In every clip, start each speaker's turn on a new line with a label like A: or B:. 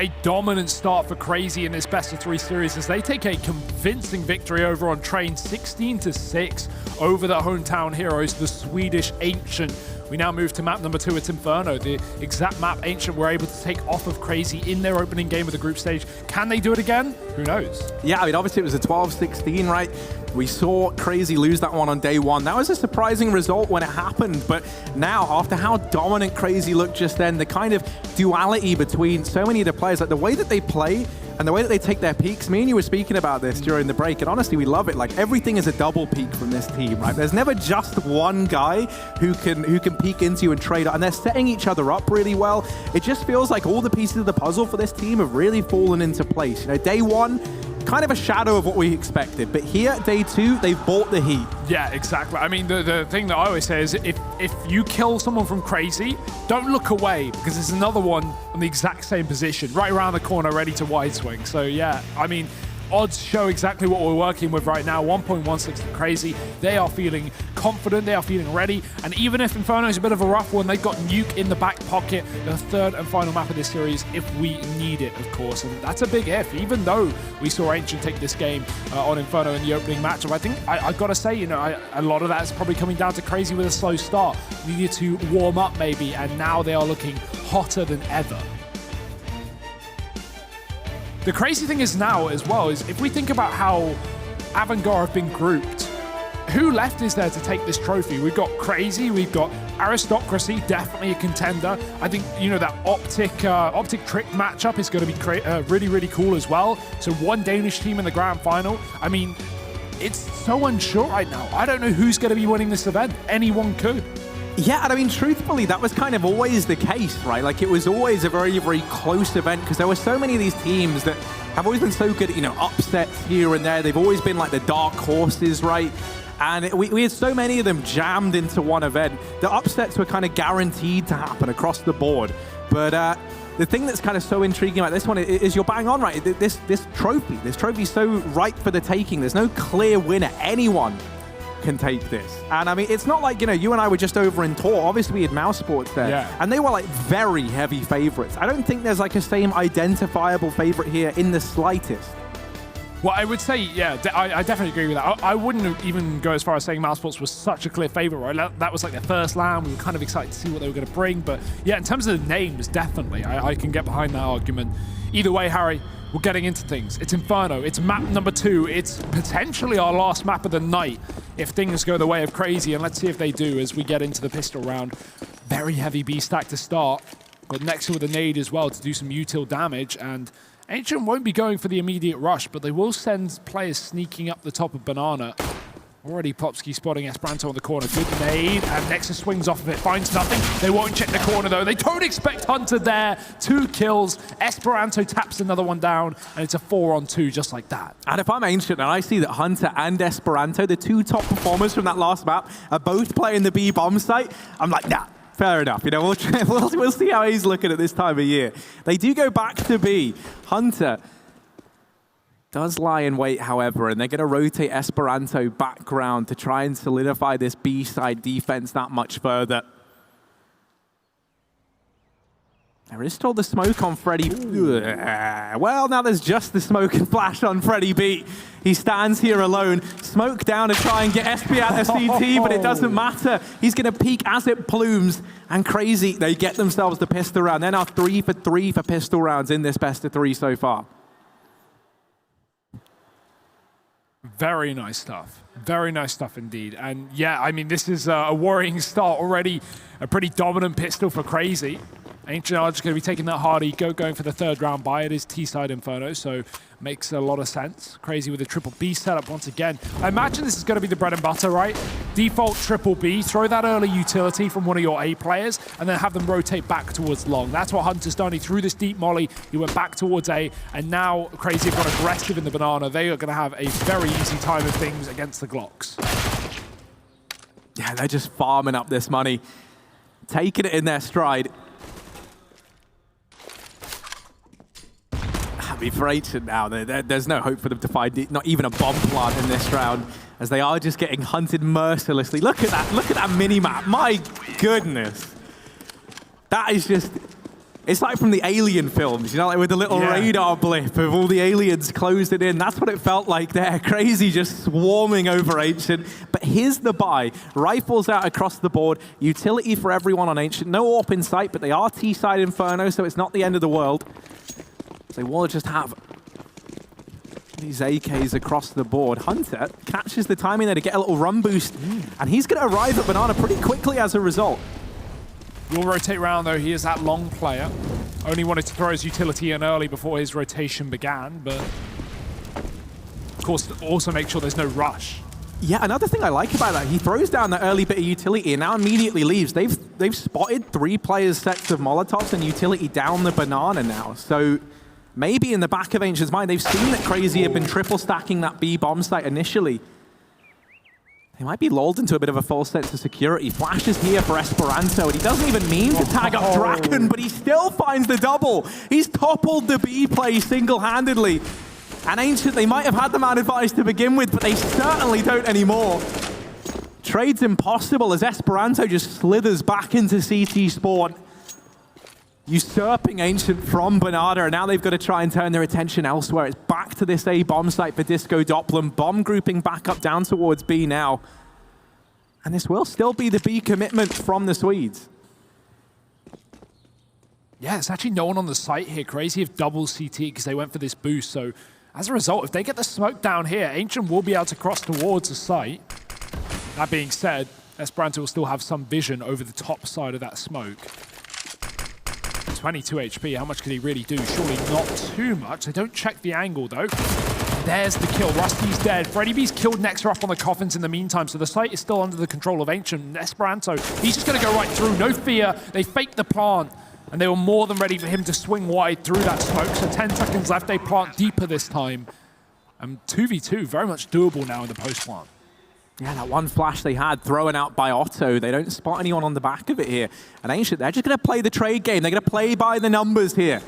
A: a dominant start for Cr4zy in this best-of-3 series as they take a convincing victory over on Train 16-6 over the hometown heroes, the Swedish Ancient. We now move to map number 2, it's Inferno, the exact map Ancient were able to take off of Cr4zy in their opening game of the group stage. Can they do it again? Who knows?
B: Yeah, I mean, obviously it was a 12-16, right? We saw Cr4zy lose that one on day one. That was a surprising result when it happened, but now, after how dominant Cr4zy looked just then, the kind of duality between so many of the players, like the way that they play and the way that they take their peaks. Me and you were speaking about this during the break, and honestly, we love it. Like, everything is a double peak from this team, right? There's never just one guy who can peek into you and trade, and they're setting each other up really well. It just feels like all the pieces of the puzzle for this team have really fallen into place. You know, day one, kind of a shadow of what we expected, but here, day two, they've bought the heat.
A: Yeah, exactly. I mean, the thing that I always say is if you kill someone from Cr4zy, don't look away, because there's another one on the exact same position, right around the corner, ready to wide swing. So yeah, I mean, odds show exactly what we're working with right now. 1.16 for Cr4zy. They are feeling confident, they are feeling ready, and even if Inferno is a bit of a rough one, they've got Nuke in the back pocket, the third and final map of this series, if we need it, of course, and that's a big if. Even though we saw Ancient take this game on Inferno in the opening matchup, I think I gotta say, you know, a lot of that is probably coming down to Cr4zy with a slow start. Needed to warm up maybe, and now they are looking hotter than ever. The crazy thing is now as well is if we think about how Avangard have been grouped, who left is there to take this trophy? We've got Cr4zy, we've got Aristocracy, definitely a contender. I think, you know, that Optic Trick matchup is going to be really, really cool as well. So one Danish team in the grand final. I mean, it's so unsure right now. I don't know who's going to be winning this event. Anyone could.
B: Yeah, and I mean, truthfully, that was kind of always the case, right? Like, it was always a very, very close event because there were so many of these teams that have always been so good at, you know, upsets here and there. They've always been like the dark horses, right? And we had so many of them jammed into one event. The upsets were kind of guaranteed to happen across the board. But the thing that's kind of so intriguing about this one is you're bang on, right? This trophy's so ripe for the taking. There's no clear winner. Anyone can take this. And I mean, it's not like, you know, you and I were just over in Tor. Obviously, we had Mouse Sports there. Yeah. And they were like very heavy favorites. I don't think there's like a same identifiable favorite here in the slightest.
A: Well, I would say, yeah, I definitely agree with that. I wouldn't even go as far as saying Mouse Sports was such a clear favorite, right? That was like their first land. We were kind of excited to see what they were going to bring. But yeah, in terms of the names, definitely, I can get behind that argument. Either way, Harry, we're getting into things. It's Inferno, it's map number 2. It's potentially our last map of the night if things go the way of Cr4zy, and let's see if they do as we get into the pistol round. Very heavy B stack to start, but next to with a nade as well to do some util damage, and Ancient won't be going for the immediate rush, but they will send players sneaking up the top of Banana. Already Popsky spotting Esperanto on the corner. Good nade, and Nexus swings off of it, finds nothing. They won't check the corner though. They don't expect Hunter there. 2 kills. Esperanto taps another one down, and it's a 4-on-2 just like that.
B: And if I'm Ancient and I see that Hunter and Esperanto, the 2 top performers from that last map, are both playing the B bomb site, I'm like, nah. Fair enough, you know, we'll see how he's looking at this time of year. They do go back to B. Hunter does lie in wait, however, and they're going to rotate Esperanto background to try and solidify this B-side defense that much further. There is still the smoke on Freddy. Well, now there's just the smoke and flash on Freddy B. He stands here alone. Smoke down to try and get SP out of CT, but it doesn't matter. He's going to peek as it plumes. And Cr4zy, they get themselves the pistol round. They're now 3 for 3 for pistol rounds in this best of 3 so far.
A: Very nice stuff. Very nice stuff indeed. And yeah, I mean, this is a worrying start already. A pretty dominant pistol for Cr4zy. Ancient are just going to be taking that hard eco, going for the 3rd round buy. It is T-side Inferno, so makes a lot of sense. Cr4zy with a triple B setup once again. I imagine this is going to be the bread and butter, right? Default triple B, throw that early utility from one of your A players, and then have them rotate back towards long. That's what Hunter's done. He threw this deep molly, he went back towards A, and now Cr4zy have got aggressive in the banana. They are going to have a very easy time of things against the Glocks.
B: Yeah, they're just farming up this money, taking it in their stride. For Ancient now, there's no hope for them to find not even a bomb plant in this round, as they are just getting hunted mercilessly. Look at that mini-map. My goodness. That is just, It's like from the Alien films, you know, like with the little radar blip of all the aliens closing in. That's what it felt like there. Cr4zy just swarming over Ancient. But here's the buy. Rifles out across the board. Utility for everyone on Ancient. No AWP in sight, but they are T-side Inferno, so it's not the end of the world. They will just have these AKs across the board. Hunter catches the timing there to get a little run boost, and he's going to arrive at Banana pretty quickly as a result.
A: Will rotate around though. He is that long player. Only wanted to throw his utility in early before his rotation began, but of course also make sure there's no rush.
B: Yeah, another thing I like about that, he throws down the early bit of utility and now immediately leaves. They've spotted 3 players' sets of Molotovs and utility down the Banana now. So maybe in the back of Ancient's mind, they've seen that Cr4zy had been triple stacking that B bomb site initially. They might be lulled into a bit of a false sense of security. Flashes here for Esperanto, and he doesn't even mean to tag up Draken, but he still finds the double. He's toppled the B play single-handedly. And Ancient, they might have had the man advice to begin with, but they certainly don't anymore. Trade's impossible as Esperanto just slithers back into CT spawn, usurping Ancient from Banana, and now they've got to try and turn their attention elsewhere. It's back to this A bomb site for Disco Doppler. Bomb grouping back up down towards B now. And this will still be the B commitment from the Swedes.
A: Yeah, it's actually no one on the site here. Cr4zy have double CT because they went for this boost. So as a result, if they get the smoke down here, Ancient will be able to cross towards the site. That being said, Esperanto will still have some vision over the top side of that smoke. 22 HP, how much could he really do? Surely not too much. They don't check the angle though. There's the kill. Rusty's dead. Freddy B's killed Nexa up on the coffins in the meantime, so the site is still under the control of Ancient. Esperanto, he's just going to go right through. No fear. They faked the plant, and they were more than ready for him to swing wide through that smoke. So 10 seconds left. They plant deeper this time. And 2v2, very much doable now in the post plant.
B: Yeah, that one flash they had thrown out by Otto. They don't spot anyone on the back of it here. And Ancient, they're just going to play the trade game. They're going to play by the numbers here.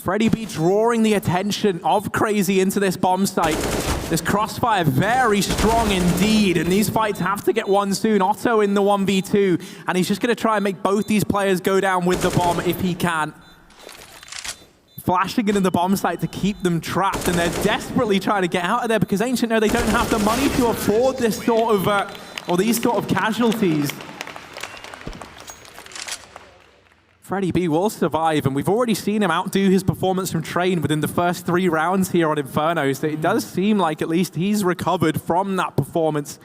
B: Freddy B drawing the attention of Cr4zy into this bomb site. This crossfire very strong indeed, and these fights have to get won soon. Otto in the 1v2, and he's just going to try and make both these players go down with the bomb if he can. Flashing it in the bomb site to keep them trapped, and they're desperately trying to get out of there because Ancient know they don't have the money to afford this sort of, or these sort of casualties. Freddy B will survive, and we've already seen him outdo his performance from Train within the first 3 rounds here on Inferno, so it does seem like at least he's recovered from that performance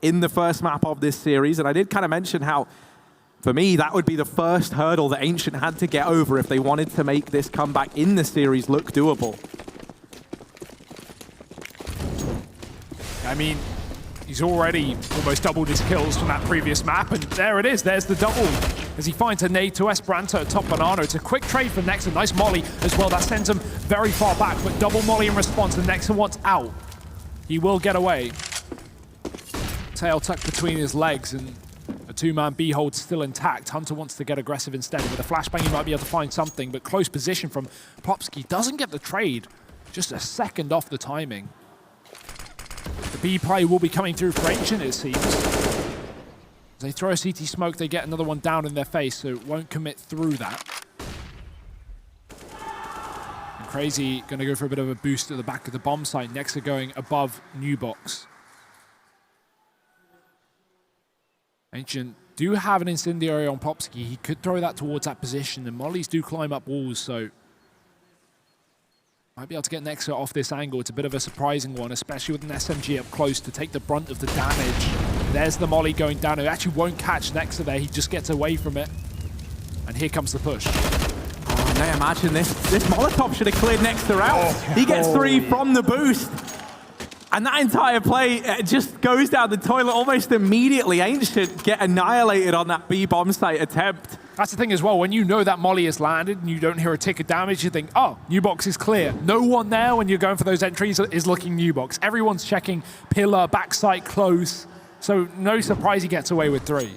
B: in the first map of this series. And I did kind of mention how, for me, that would be the first hurdle that Ancient had to get over if they wanted to make this comeback in the series look doable.
A: I mean, he's already almost doubled his kills from that previous map, and there it is. There's the double as he finds a nade to Esperanto at top Banana. It's a quick trade for Nexa. Nice molly as well. That sends him very far back, but double molly in response, and Nexa wants out. He will get away. Tail tucked between his legs, and a 2-man B hold still intact. Hunter wants to get aggressive instead. With a flashbang, he might be able to find something, but close position from Popsky doesn't get the trade. Just a second off the timing. The B play will be coming through for Ancient, it seems. As they throw a CT smoke, they get another one down in their face, so it won't commit through that. And Cr4zy going to go for a bit of a boost at the back of the bomb site. Nexa going above new box. Ancient do have an incendiary on Popsky. He could throw that towards that position, and mollies do climb up walls, so might be able to get Nexa off this angle. It's a bit of a surprising one, especially with an SMG up close to take the brunt of the damage. There's the molly going down. It actually won't catch Nexa there. He just gets away from it. And here comes the push.
B: Oh, now imagine this Molotov should have cleared Nexa out. He gets 3 from the boost. And that entire play just goes down the toilet almost immediately. Ancient get annihilated on that B bomb site attempt.
A: That's the thing as well, when you know that molly has landed and you don't hear a tick of damage, you think, oh, new box is clear. No one there when you're going for those entries is looking new box. Everyone's checking pillar, backside close. So no surprise he gets away with 3.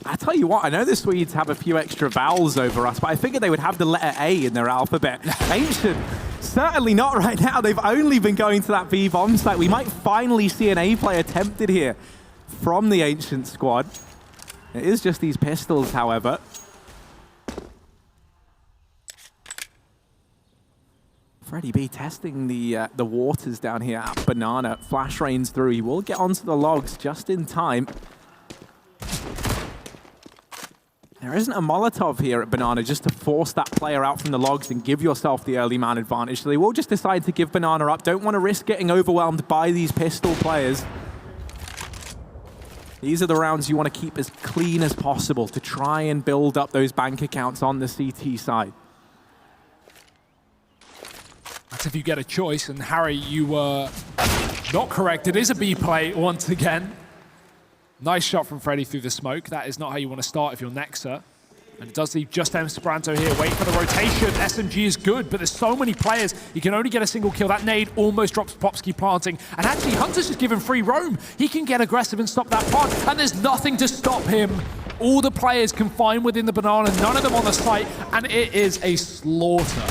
B: I tell you what, I know the Swedes have a few extra vowels over us, but I figured they would have the letter A in their alphabet. Ancient, certainly not right now. They've only been going to that B bomb site. We might finally see an A play attempted here from the Ancient squad. It is just these pistols, however. freddyb testing the waters down here at Banana. Flash rains through. He will get onto the logs just in time. There isn't a Molotov here at Banana just to force that player out from the logs and give yourself the early man advantage. So they will just decide to give Banana up. Don't want to risk getting overwhelmed by these pistol players. These are the rounds you want to keep as clean as possible to try and build up those bank accounts on the CT side.
A: That's if you get a choice, and Harry, you were not correct. It is a B play once again. Nice shot from Freddy through the smoke. That is not how you want to start if you're Nexa. And it does leave just Esperanto here. Wait for the rotation. SMG is good, but there's so many players. You can only get a single kill. That nade almost drops Popsky planting. And actually, Hunter's just given free roam. He can get aggressive and stop that plant. And there's nothing to stop him. All the players confined within the Banana, none of them on the site. And it is a slaughter.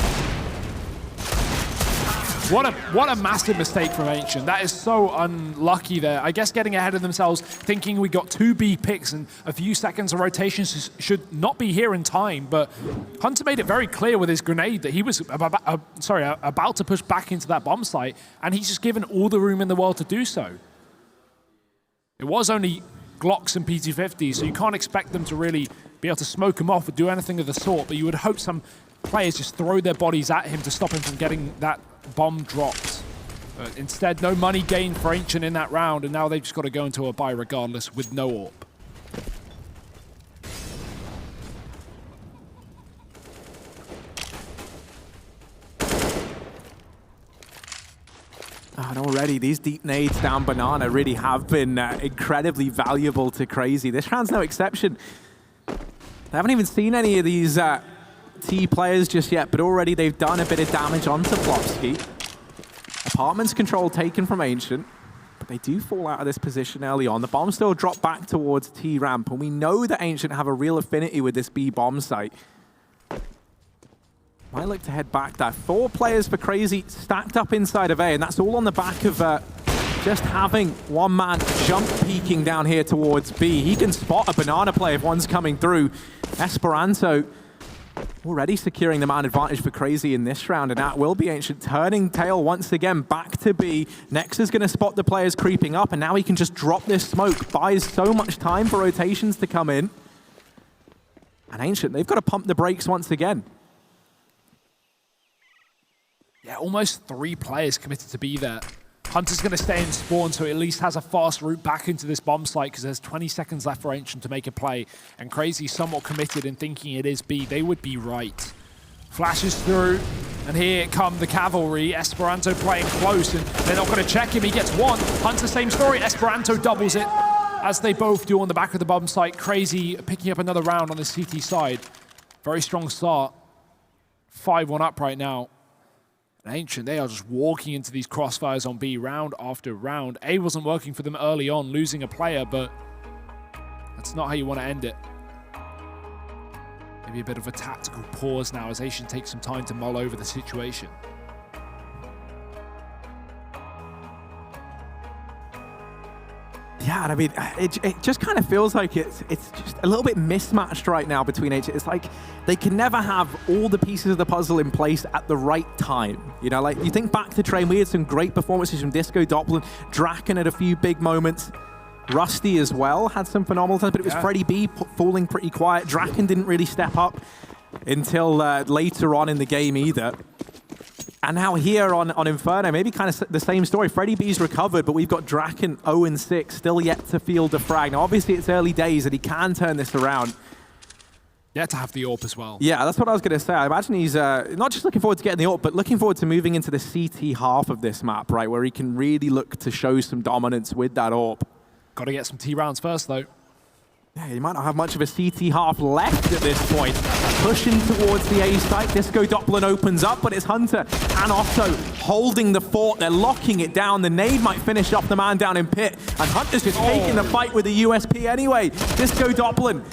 A: What a massive mistake from Ancient. That is so unlucky there. I guess getting ahead of themselves, thinking we got 2 B picks and a few seconds of rotations should not be here in time, but Hunter made it very clear with his grenade that he was about to push back into that bomb site, and he's just given all the room in the world to do so. It was only Glocks and P250, so you can't expect them to really be able to smoke him off or do anything of the sort, but you would hope some players just throw their bodies at him to stop him from getting that bomb dropped. But instead, no money gained for Ancient in that round, and now they've just got to go into a buy regardless with no AWP.
B: And already these deep nades down Banana really have been incredibly valuable to Cr4zy. This round's no exception. They haven't even seen any of these T players just yet, but already they've done a bit of damage onto Plopsky. Apartments control taken from Ancient, but they do fall out of this position early on. The bomb still dropped back towards T ramp, and we know that Ancient have a real affinity with this B bomb site. Might look to head back there. 4 players for Cr4zy stacked up inside of A, and that's all on the back of just having one man jump peeking down here towards B. He can spot a Banana play if one's coming through. Esperanto already securing the man advantage for Cr4zy in this round, and that will be Ancient turning tail once again back to B. Nexa's going to spot the players creeping up, and now he can just drop this smoke. Buys so much time for rotations to come in. And Ancient, they've got to pump the brakes once again.
A: Yeah, almost 3 players committed to be there. Hunter's going to stay in spawn, so he at least has a fast route back into this bomb site because there's 20 seconds left for Ancient to make a play. And Cr4zy somewhat committed in thinking it is B. They would be right. Flashes through, and here come the cavalry. Esperanto playing close, and they're not going to check him. He gets 1. Hunter, same story. Esperanto doubles it, as they both do on the back of the bomb site. Cr4zy picking up another round on the CT side. Very strong start. 5-1 up right now. Ancient, they are just walking into these crossfires on B round after round. A wasn't working for them early on, losing a player, but that's not how you want to end it. Maybe a bit of a tactical pause now as Ancient takes some time to mull over the situation.
B: Yeah, and I mean, it just kind of feels like it's just a little bit mismatched right now between Ancient. It's like they can never have all the pieces of the puzzle in place at the right time. You know, like you think back to Train, we had some great performances from Disco Doppler, Draken had a few big moments. Rusty as well had some phenomenal times, but it was freddyb falling pretty quiet. Draken didn't really step up until later on in the game either. And now here on Inferno, maybe kind of the same story. freddyb's recovered, but we've got Draken 0-6, still yet to field a frag. Now, obviously, it's early days, and he can turn this around.
A: Yeah, to have the AWP as well.
B: Yeah, that's what I was going to say. I imagine he's not just looking forward to getting the AWP, but looking forward to moving into the CT half of this map, right, where he can really look to show some dominance with that AWP.
A: Got to get some T rounds first, though.
B: Yeah, he might not have much of a CT half left at this point. Pushing towards the A site, Disco Doppler opens up, but it's Hunter and Otto holding the fort. They're locking it down. The nade might finish off the man down in pit, and Hunter's just taking the fight with the USP anyway. Disco Doppler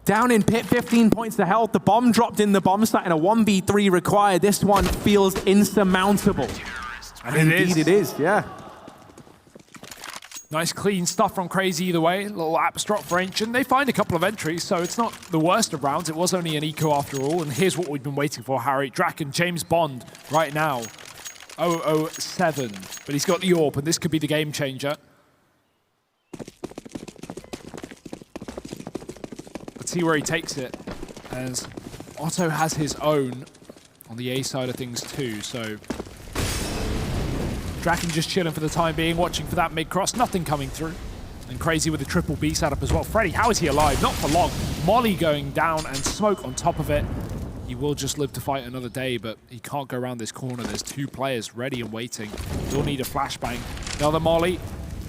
B: down in pit, 15 points to health. The bomb dropped in the bomb site, and a 1v3 required. This one feels insurmountable.
A: And
B: indeed it is, yeah.
A: Nice clean stuff from Cr4zy either way. Little apps drop for Ancient. They find a couple of entries, so it's not the worst of rounds. It was only an eco after all, and here's what we've been waiting for, Harry. Draken, James Bond, right now. 007, but he's got the AWP, and this could be the game changer. Let's see where he takes it, as Otto has his own on the A side of things too, so Draken just chilling for the time being, watching for that mid-cross, nothing coming through. And Cr4zy with a triple B setup as well. Freddy, how is he alive? Not for long. Molly going down and smoke on top of it. He will just live to fight another day, but he can't go around this corner. There's two players ready and waiting. You'll need a flashbang. Another Molly.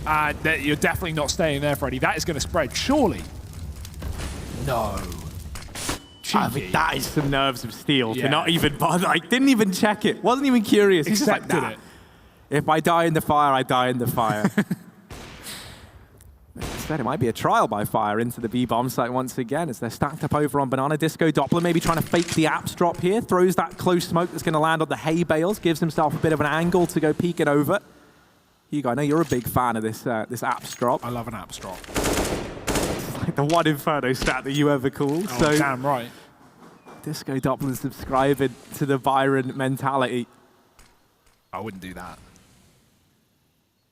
A: You're definitely not staying there, Freddy. That is going to spread, surely. No. Cheeky.
B: I mean, that is some nerves of steel to not even bother. Like, didn't even check it. Wasn't even curious. He's just like, nah. If I die in the fire, I die in the fire. Instead, it might be a trial by fire into the B-bomb site once again as they're stacked up over on Banana. Disco Doppler maybe trying to fake the apps drop here. Throws that close smoke that's going to land on the hay bales. Gives himself a bit of an angle to go peek it over. Hugo, I know you're a big fan of this this apps drop.
A: I love an apps drop.
B: It's like the one Inferno stat that you ever call.
A: Oh, so damn right.
B: Disco Doppler subscribing to the Byron mentality.
A: I wouldn't do that.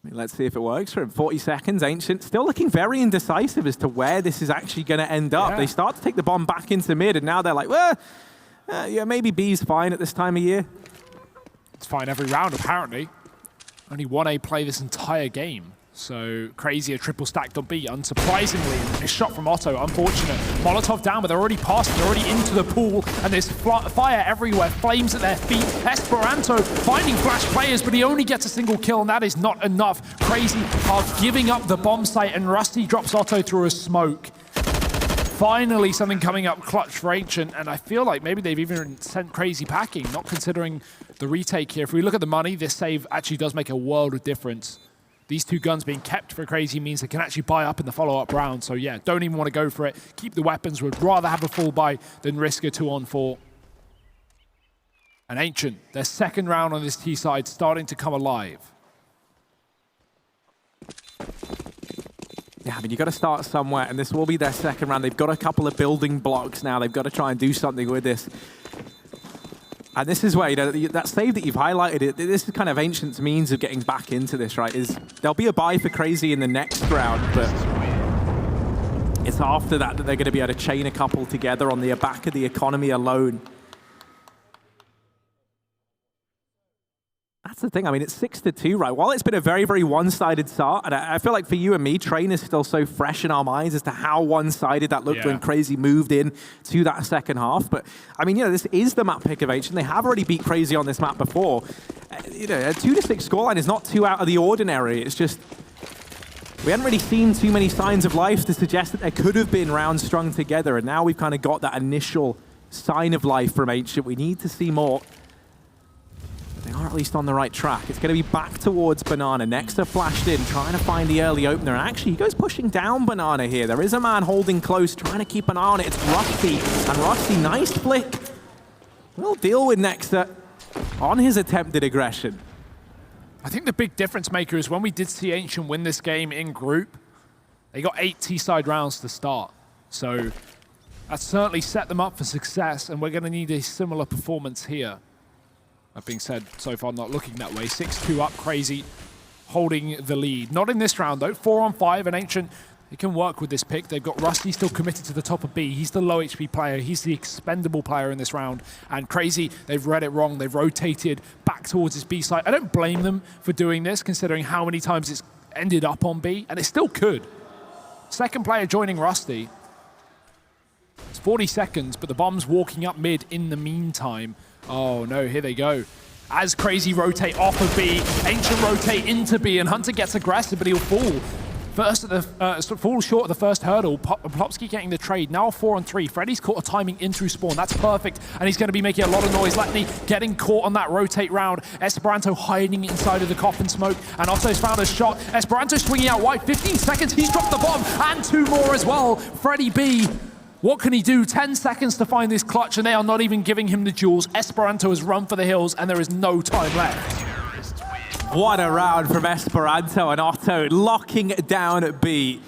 B: Let's see if it works for him. 40 seconds, Ancient still looking very indecisive as to where this is actually going to end up. Yeah. They start to take the bomb back into mid, and now they're like, well, yeah, maybe B's fine at this time of year.
A: It's fine every round, apparently. Only one A play this entire game. So Cr4zy a triple stacked on B, unsurprisingly. A shot from Otto, unfortunate. Molotov down, but they're already past, they're already into the pool, and there's fire everywhere, flames at their feet. Esperanto finding flash players, but he only gets a single kill, and that is not enough. Cr4zy are giving up the bomb site, and Rusty drops Otto through a smoke. Finally, something coming up clutch for Ancient, and I feel like maybe they've even sent Cr4zy packing, not considering the retake here. If we look at the money, this save actually does make a world of difference. These two guns being kept for Cr4zy means they can actually buy up in the follow-up round. So yeah, don't even want to go for it. Keep the weapons. Would rather have a full buy than risk a 2-on-4. And Ancient, their second round on this T side, starting to come alive.
B: Yeah, I mean, you've got to start somewhere, and this will be their second round. They've got a couple of building blocks now. They've got to try and do something with this. And this is where, you know, that save that you've highlighted, this is kind of Ancient's means of getting back into this, right? Is there'll be a buy for Cr4zy in the next round, but it's after that that they're going to be able to chain a couple together on the back of the economy alone. That's the thing. I mean, it's 6-2, right? While it's been a very, very one-sided start, and I feel like for you and me, Train is still so fresh in our minds as to how one-sided that looked when Cr4zy moved in to that second half. But, I mean, you know, this is the map pick of Ancient. They have already beat Cr4zy on this map before. You know, a 2-6 scoreline is not too out of the ordinary. It's just, we hadn't really seen too many signs of life to suggest that there could have been rounds strung together, and now we've kind of got that initial sign of life from Ancient. We need to see more. They are at least on the right track. It's going to be back towards Banana. Nexa flashed in, trying to find the early opener. And actually, he goes pushing down Banana here. There is a man holding close, trying to keep an eye on it. It's Rusty. And Rusty, nice flick. We'll deal with Nexa on his attempted aggression.
A: I think the big difference maker is when we did see Ancient win this game in group, they got 8 T-side rounds to start. So that certainly set them up for success, and we're going to need a similar performance here. That being said, so far not looking that way. 6-2 up, Cr4zy holding the lead. Not in this round though, 4-on-5, and Ancient, they can work with this pick. They've got Rusty still committed to the top of B. He's the low HP player. He's the expendable player in this round. And Cr4zy, they've read it wrong. They've rotated back towards his B site. I don't blame them for doing this, considering how many times it's ended up on B, and it still could. Second player joining Rusty. It's 40 seconds, but the bomb's walking up mid in the meantime. Oh no, here they go. As Cr4zy rotate off of B, Ancient rotate into B, and Hunter gets aggressive, but he'll fall. First at the fall short of the first hurdle. Plopsky getting the trade. Now 4-on-3. Freddy's caught a timing in through spawn. That's perfect, and he's going to be making a lot of noise. Letney getting caught on that rotate round. Esperanto hiding inside of the coffin smoke, and Otto's found a shot. Esperanto swinging out wide. 15 seconds. He's dropped the bomb, and 2 more as well. Freddy B. What can he do? 10 seconds to find this clutch, and they are not even giving him the jewels. Esperanto has run for the hills, and there is no time left.
B: What a round from Esperanto and Otto, locking down B.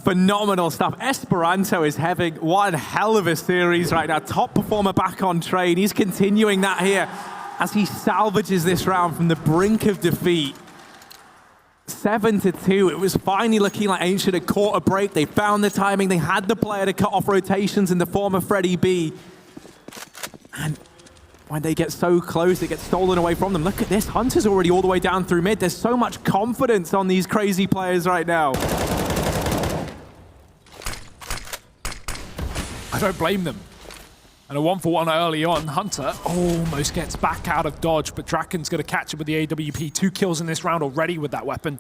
B: Phenomenal stuff. Esperanto is having one hell of a series right now. Top performer back on train. He's continuing that here as he salvages this round from the brink of defeat. 7-2. It was finally looking like Ancient had caught a break. They found the timing. They had the player to cut off rotations in the form of cr4zy. And when they get so close, it gets stolen away from them. Look at this. Hunter's already all the way down through mid. There's so much confidence on these cr4zy players right now.
A: I don't blame them. And a 1-for-1 early on. Hunter almost gets back out of dodge, but Draken's going to catch him with the AWP. 2 kills in this round already with that weapon.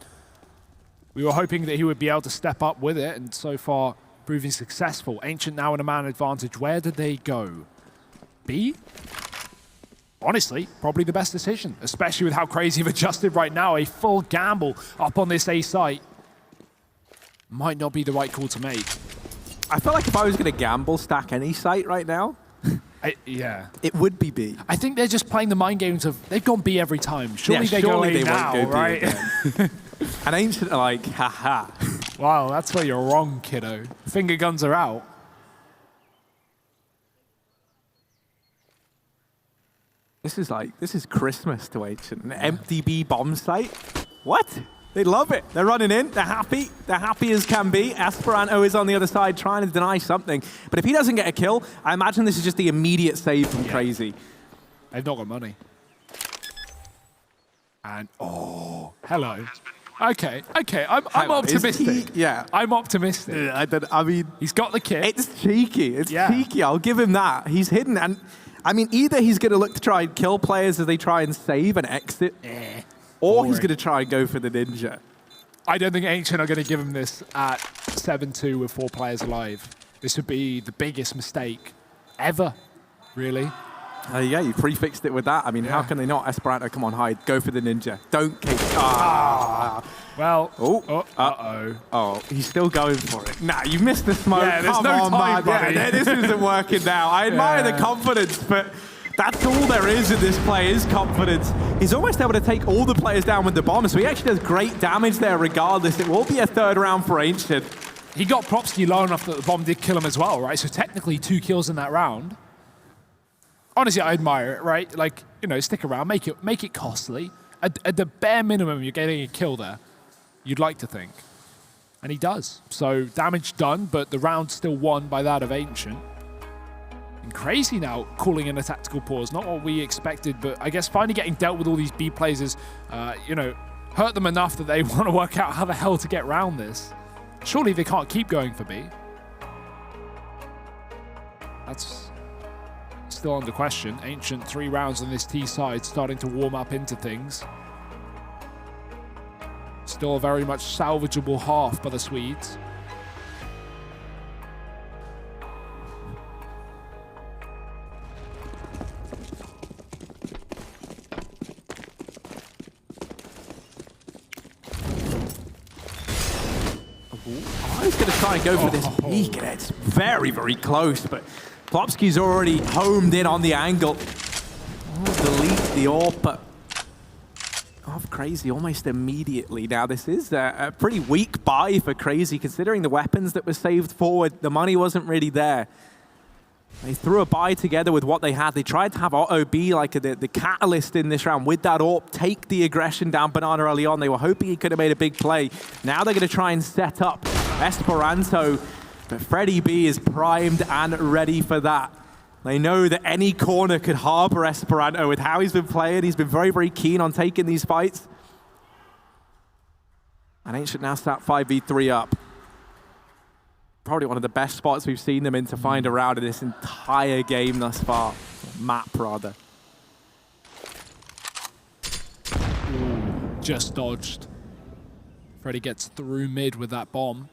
A: We were hoping that he would be able to step up with it, and so far proving successful. Ancient now in a man advantage. Where did they go? B? Honestly, probably the best decision, especially with how cr4zy have adjusted right now. A full gamble up on this A site might not be the right call to make.
B: I feel like if I was going to gamble stack any site right now,
A: yeah,
B: it would be B.
A: I think they're just playing the mind games of they've gone B every time. Surely they go A now,
B: won't go
A: right?
B: B and Ancient are like, haha.
A: Wow, that's where you're wrong, kiddo. Finger guns are out.
B: This is Christmas to Ancient. An empty B bomb site. What? They love it. They're running in. They're happy. They're happy as can be. Esperanto is on the other side trying to deny something. But if he doesn't get a kill, I imagine this is just the immediate save from cr4zy.
A: They've not got money. And, oh, hello. Okay, I'm optimistic.
B: Yeah.
A: I'm optimistic.
B: I mean,
A: he's got the kit.
B: It's cheeky. It's cheeky. I'll give him that. He's hidden. And, I mean, either he's going to look to try and kill players as they try and save and exit. Or he's going to try and go for the ninja.
A: I don't think Ancient are going to give him this at 7-2 with 4 players alive. This would be the biggest mistake ever, really.
B: Yeah, you prefixed it with that. I mean, how can they not? Esperanto, come on, hide. Go for the ninja. Don't kick.
A: Well,
B: Oh, he's still going for it. Nah, you missed the smoke.
A: Yeah, there's no time, buddy.
B: Yeah, this isn't working now. I admire the confidence, but that's all there is in this play, is confidence. He's almost able to take all the players down with the bomb, so he actually does great damage there regardless. It will be a 3rd round for Ancient.
A: He got cr4zy low enough that the bomb did kill him as well, right? So technically 2 kills in that round. Honestly, I admire it, right? Like, you know, stick around, make it costly. At the bare minimum, you're getting a kill there. You'd like to think. And he does. So damage done, but the round's still won by that of Ancient. And cr4zy now calling in a tactical pause. Not what we expected, but I guess finally getting dealt with all these B plays is, you know, hurt them enough that they want to work out how the hell to get around this. Surely they can't keep going for B. That's still under question. Ancient 3 rounds on this T side, starting to warm up into things. Still a very much salvageable half by the Swedes.
B: He's going to try and go for this peek, and it's very, very close, but Plopsky's already homed in on the angle. Delete the AWP, but off cr4zy almost immediately. Now, this is a pretty weak buy for cr4zy, considering the weapons that were saved forward. The money wasn't really there. They threw a buy together with what they had. They tried to have Otto be like the catalyst in this round with that AWP, take the aggression down Banana early on. They were hoping he could have made a big play. Now they're going to try and set up Esperanto, but cr4zy is primed and ready for that. They know that any corner could harbor Esperanto with how he's been playing. He's been very, very keen on taking these fights. And Ancient now sat 5v3 up. Probably one of the best spots we've seen them in to find a round in this entire game thus far. Map, rather.
A: Ooh, just dodged. cr4zy gets through mid with that bomb.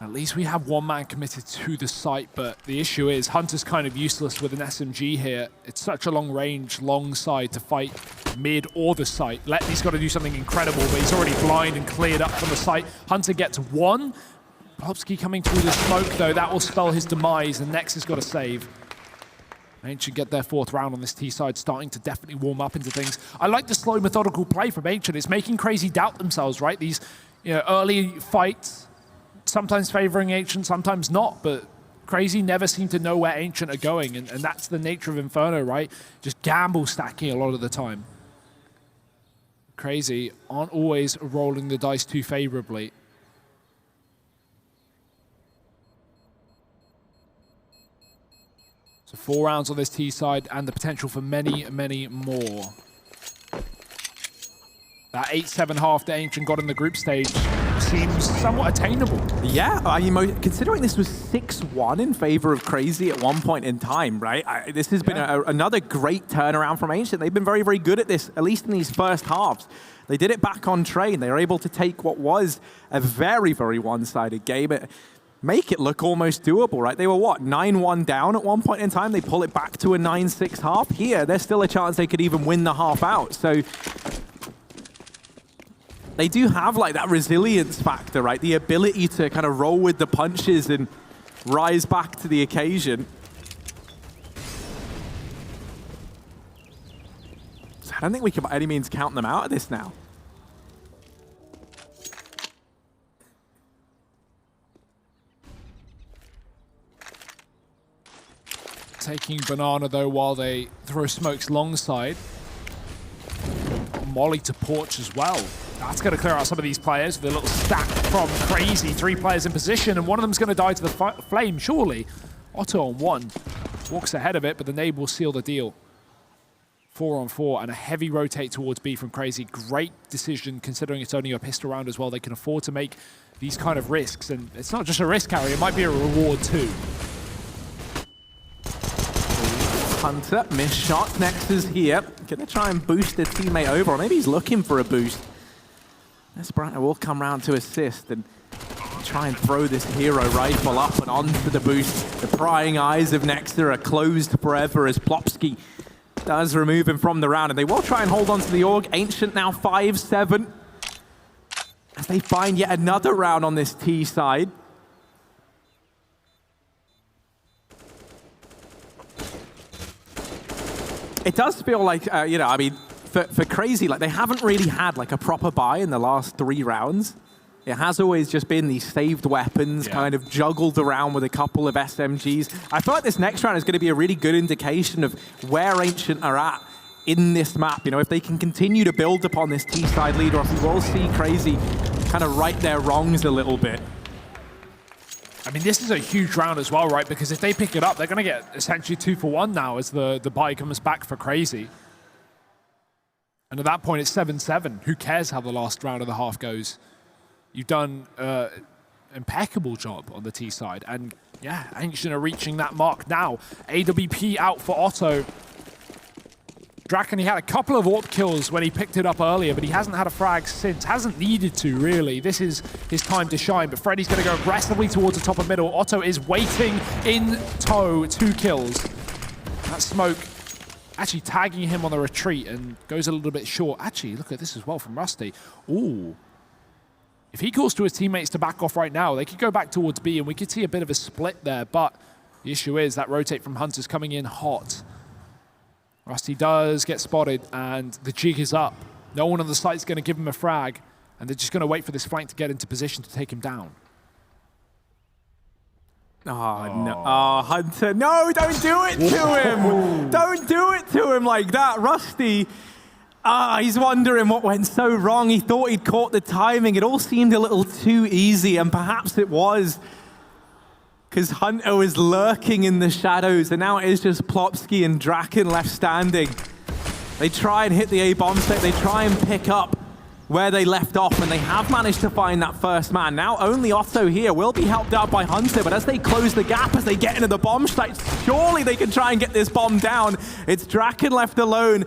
A: At least we have 1 man committed to the site, but the issue is Hunter's kind of useless with an SMG here. It's such a long range, long side to fight mid or the site. Letney's got to do something incredible, but he's already blind and cleared up from the site. Hunter gets 1. Plopsky coming through the smoke, though. That will spell his demise, and Nex has got to save. Ancient get their 4th round on this T side, starting to definitely warm up into things. I like the slow, methodical play from Ancient. It's making Cr4zy doubt themselves, right? These early fights, sometimes favoring Ancient, sometimes not, but Cr4zy never seem to know where Ancient are going, and that's the nature of Inferno, right? Just gamble stacking a lot of the time. Cr4zy aren't always rolling the dice too favorably. So 4 rounds on this T side and the potential for many, many more. That 8-7 half that Ancient got in the group stage seems somewhat attainable.
B: Yeah, considering this was 6-1 in favor of Cr4zy at one point in time, right? This has been another great turnaround from Ancient. They've been very, very good at this, at least in these first halves. They did it back on train. They were able to take what was a very, very one-sided game, make it look almost doable, right? They were, what, 9-1 down at one point in time? They pull it back to a 9-6 half. Here, there's still a chance they could even win the half out. So they do have like that resilience factor, right? The ability to kind of roll with the punches and rise back to the occasion. So I don't think we can by any means count them out of this now.
A: Taking Banana though while they throw smokes long side. Molly to Porch as well. That's going to clear out some of these players with a little stack from Cr4zy. 3 players in position, and one of them's going to die to the flame, surely. Otto on 1. Walks ahead of it, but the nade will seal the deal. 4 on 4, and a heavy rotate towards B from Cr4zy. Great decision, considering it's only a pistol round as well. They can afford to make these kind of risks, and it's not just a risk, Harry. It might be a reward too.
B: Hunter, missed shot. Next is here. Gonna try and boost the teammate over, or maybe he's looking for a boost. Esperanto will come round to assist and try and throw this hero rifle up and onto the boost. The prying eyes of Nexter are closed forever as Plopsky does remove him from the round, and they will try and hold on to the Org. Ancient now 5-7 as they find yet another round on this T side. It does feel like, you know, I mean, for Cr4zy, like they haven't really had like a proper buy in the last 3 rounds. It has always just been these saved weapons, kind of juggled around with a couple of SMGs. I feel like this next round is going to be a really good indication of where Ancient are at in this map. You know, if they can continue to build upon this T-side lead, or if we will see Cr4zy kind of right their wrongs a little bit.
A: I mean, this is a huge round as well, right? Because if they pick it up, they're going to get essentially 2 for 1 now as the buy comes back for Cr4zy. And at that point, it's 7-7. Who cares how the last round of the half goes? You've done an impeccable job on the T side. And yeah, Ancient are reaching that mark now. AWP out for Otto. Draken, he had a couple of AWP kills when he picked it up earlier, but he hasn't had a frag since. Hasn't needed to, really. This is his time to shine, but Freddy's going to go aggressively towards the top of middle. Otto is waiting in tow. 2 kills. That smoke actually tagging him on the retreat and goes a little bit short. Actually, look at this as well from Rusty. Ooh. If he calls to his teammates to back off right now, they could go back towards B, and we could see a bit of a split there, but the issue is that rotate from Hunter's coming in hot. Rusty does get spotted, and the jig is up. No one on the site's going to give him a frag, and they're just going to wait for this flank to get into position to take him down.
B: Oh, no. Oh, Hunter. No, don't do it to him. Don't do it to him like that. Rusty, he's wondering what went so wrong. He thought he'd caught the timing. It all seemed a little too easy, and perhaps it was, because Hunter was lurking in the shadows, and now it is just Plopsky and Draken left standing. They try and hit the A bomb set. They try and pick up where they left off, and they have managed to find that first man. Now only Otto here will be helped out by Hunter, but as they close the gap, as they get into the bomb site, surely they can try and get this bomb down. It's Draken left alone.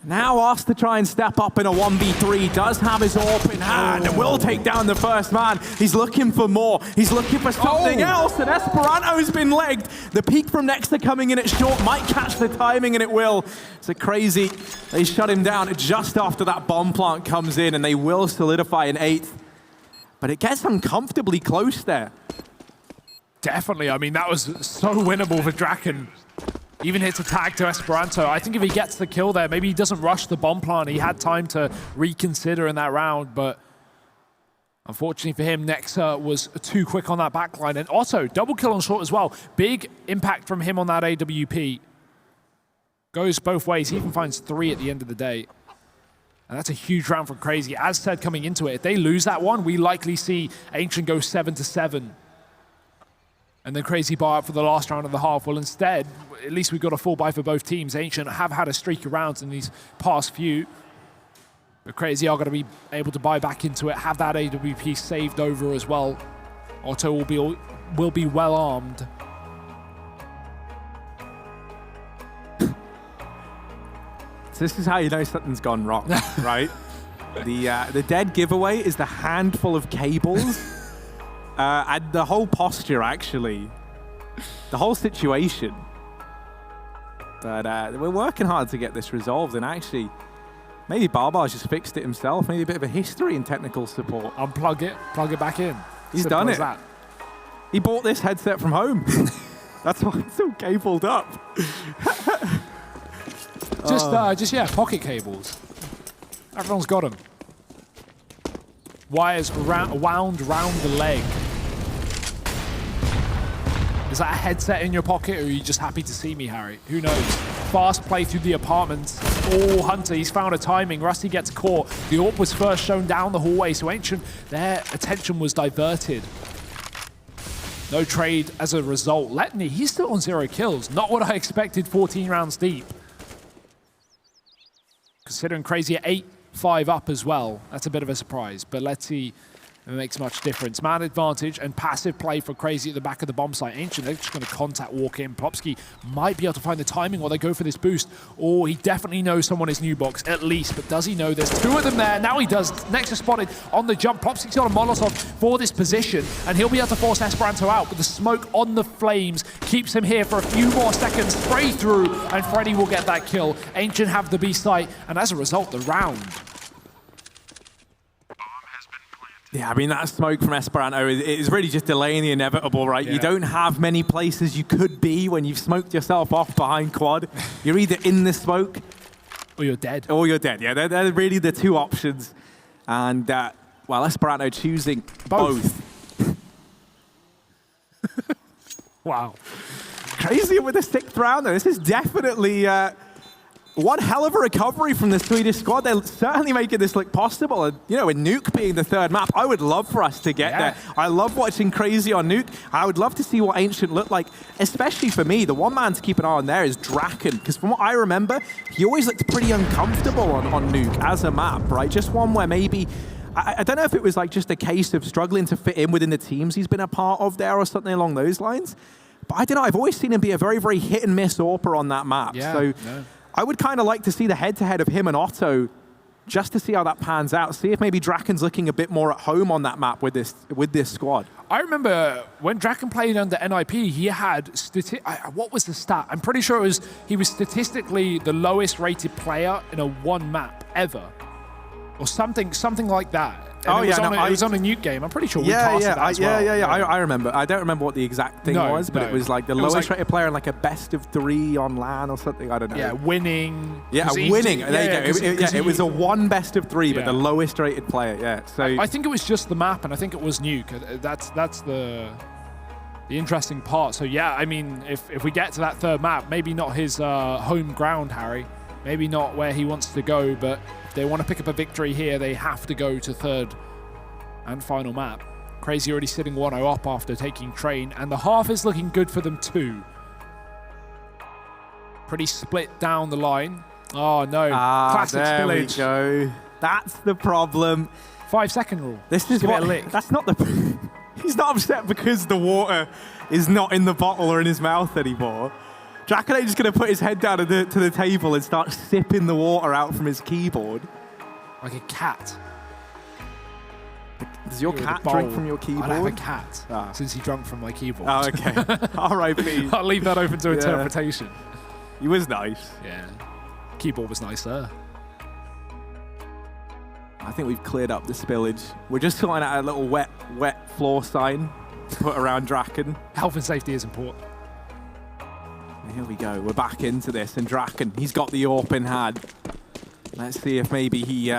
B: Now asked to try and step up in a 1v3, does have his AWP in hand and will take down the first man. He's looking for more. He's looking for something else, and Esperanto's been legged. The peek from Nexter coming in at short might catch the timing, and it will. So Cr4zy, they shut him down just after that bomb plant comes in, and they will solidify an 8th. But it gets uncomfortably close there.
A: Definitely. I mean, that was so winnable for Draken. Even hits a tag to Esperanto. I think if he gets the kill there, maybe he doesn't rush the bomb plant. He had time to reconsider in that round, but unfortunately for him, Nexa was too quick on that backline. And Otto, double kill on short as well. Big impact from him on that AWP. Goes both ways. He even finds 3 at the end of the day. And that's a huge round for Cr4zy. As said, coming into it, if they lose that one, we likely see Ancient go 7-7. And then Cr4zy bar up for the last round of the half. Well, instead, at least we got a full buy for both teams. Ancient have had a streak of rounds in these past few. But Cr4zy are going to be able to buy back into it, have that AWP saved over as well. Otto will be well armed.
B: So this is how you know something's gone wrong, right? The dead giveaway is the handful of cables and the whole posture, actually. The whole situation. But we're working hard to get this resolved, and actually, maybe Barbar's just fixed it himself. Maybe a bit of a history in technical support.
A: Unplug it, plug it back in.
B: He's done it. That. He bought this headset from home. That's why it's so cabled up.
A: Just yeah, pocket cables. Everyone's got them. Wires wound round the leg. Is that a headset in your pocket, or are you just happy to see me, Harry? Who knows? Fast play through the apartment. Oh, Hunter, he's found a timing. Rusty gets caught. The AWP was first shown down the hallway, so Ancient, their attention was diverted. No trade as a result. Letney, he's still on 0 kills. Not what I expected 14 rounds deep. Considering Cr4zy at 8-5 up as well, that's a bit of a surprise. But let's see if it makes much difference. Man advantage and passive play for Cr4zy at the back of the bomb site. Ancient, they're just going to contact walk in. Plopsky might be able to find the timing while they go for this boost. Or he definitely knows someone is new box, at least. But does he know there's 2 of them there? Now he does. Nexa spotted on the jump. Plopsky's got a Molotov for this position, and he'll be able to force Esperanto out. But the smoke on the flames keeps him here for a few more seconds. Spray through, and Freddy will get that kill. Ancient have the B site, and as a result, the round.
B: Yeah, I mean, that smoke from Esperanto is really just delaying the inevitable, right? Yeah. You don't have many places you could be when you've smoked yourself off behind quad. You're either in the smoke...
A: or you're dead.
B: Or you're dead, yeah. They're really the 2 options. And, well, Esperanto choosing both.
A: Wow.
B: Cr4zy with the 6th round, though. This is definitely... one hell of a recovery from the Swedish squad. They're certainly making this look possible. And, you know, with Nuke being the 3rd map, I would love for us to get there. I love watching Cr4zy on Nuke. I would love to see what Ancient look like, especially for me. The one man to keep an eye on there is Draken, because from what I remember, he always looked pretty uncomfortable on Nuke as a map, right? Just one where maybe... I don't know if it was like just a case of struggling to fit in within the teams he's been a part of there or something along those lines. But I don't know. I've always seen him be a very, very hit-and-miss AWPer on that map.
A: Yeah,
B: so I would kind of like to see the head-to-head of him and Otto just to see how that pans out. See if maybe Draken's looking a bit more at home on that map with this squad.
A: I remember when Draken played under NIP, he had, what was the stat? I'm pretty sure he was statistically the lowest rated player in a 1 map ever. Or something like that. And it was on a Nuke game. I'm pretty sure we casted that as well.
B: Yeah. I remember. I don't remember what the exact thing was, but it was like the lowest rated player in like a best of 3 on LAN or something. I don't know.
A: Yeah, winning.
B: Yeah, winning. There you go. It was a 1 best of 3, but the lowest rated player. Yeah. So
A: I think it was just the map, and I think it was Nuke. That's the interesting part. So yeah, I mean, if we get to that 3rd map, maybe not his home ground, Harry. Maybe not where he wants to go, but if they want to pick up a victory here, they have to go to 3rd and final map. Cr4zy already sitting 1-0 up after taking train, and the half is looking good for them too. Pretty split down the line. Oh no, classic
B: there
A: spillage.
B: There we go. That's the problem.
A: 5-second rule.
B: This is what, that's not the... He's not upset because the water is not in the bottle or in his mouth anymore. Draken just going to put his head down to the table and start sipping the water out from his keyboard.
A: Like a cat.
B: Does your cat drink from your keyboard?
A: I have a cat since he drank from my keyboard.
B: Oh, okay. R.I.P.
A: I'll leave that open to interpretation.
B: He was nice.
A: Yeah. Keyboard was nice there.
B: I think we've cleared up the spillage. We're just sorting out a little wet floor sign to put around Draken.
A: Health and safety is important.
B: Here we go, we're back into this, and Draken, he's got the AWP in hand. Let's see if maybe he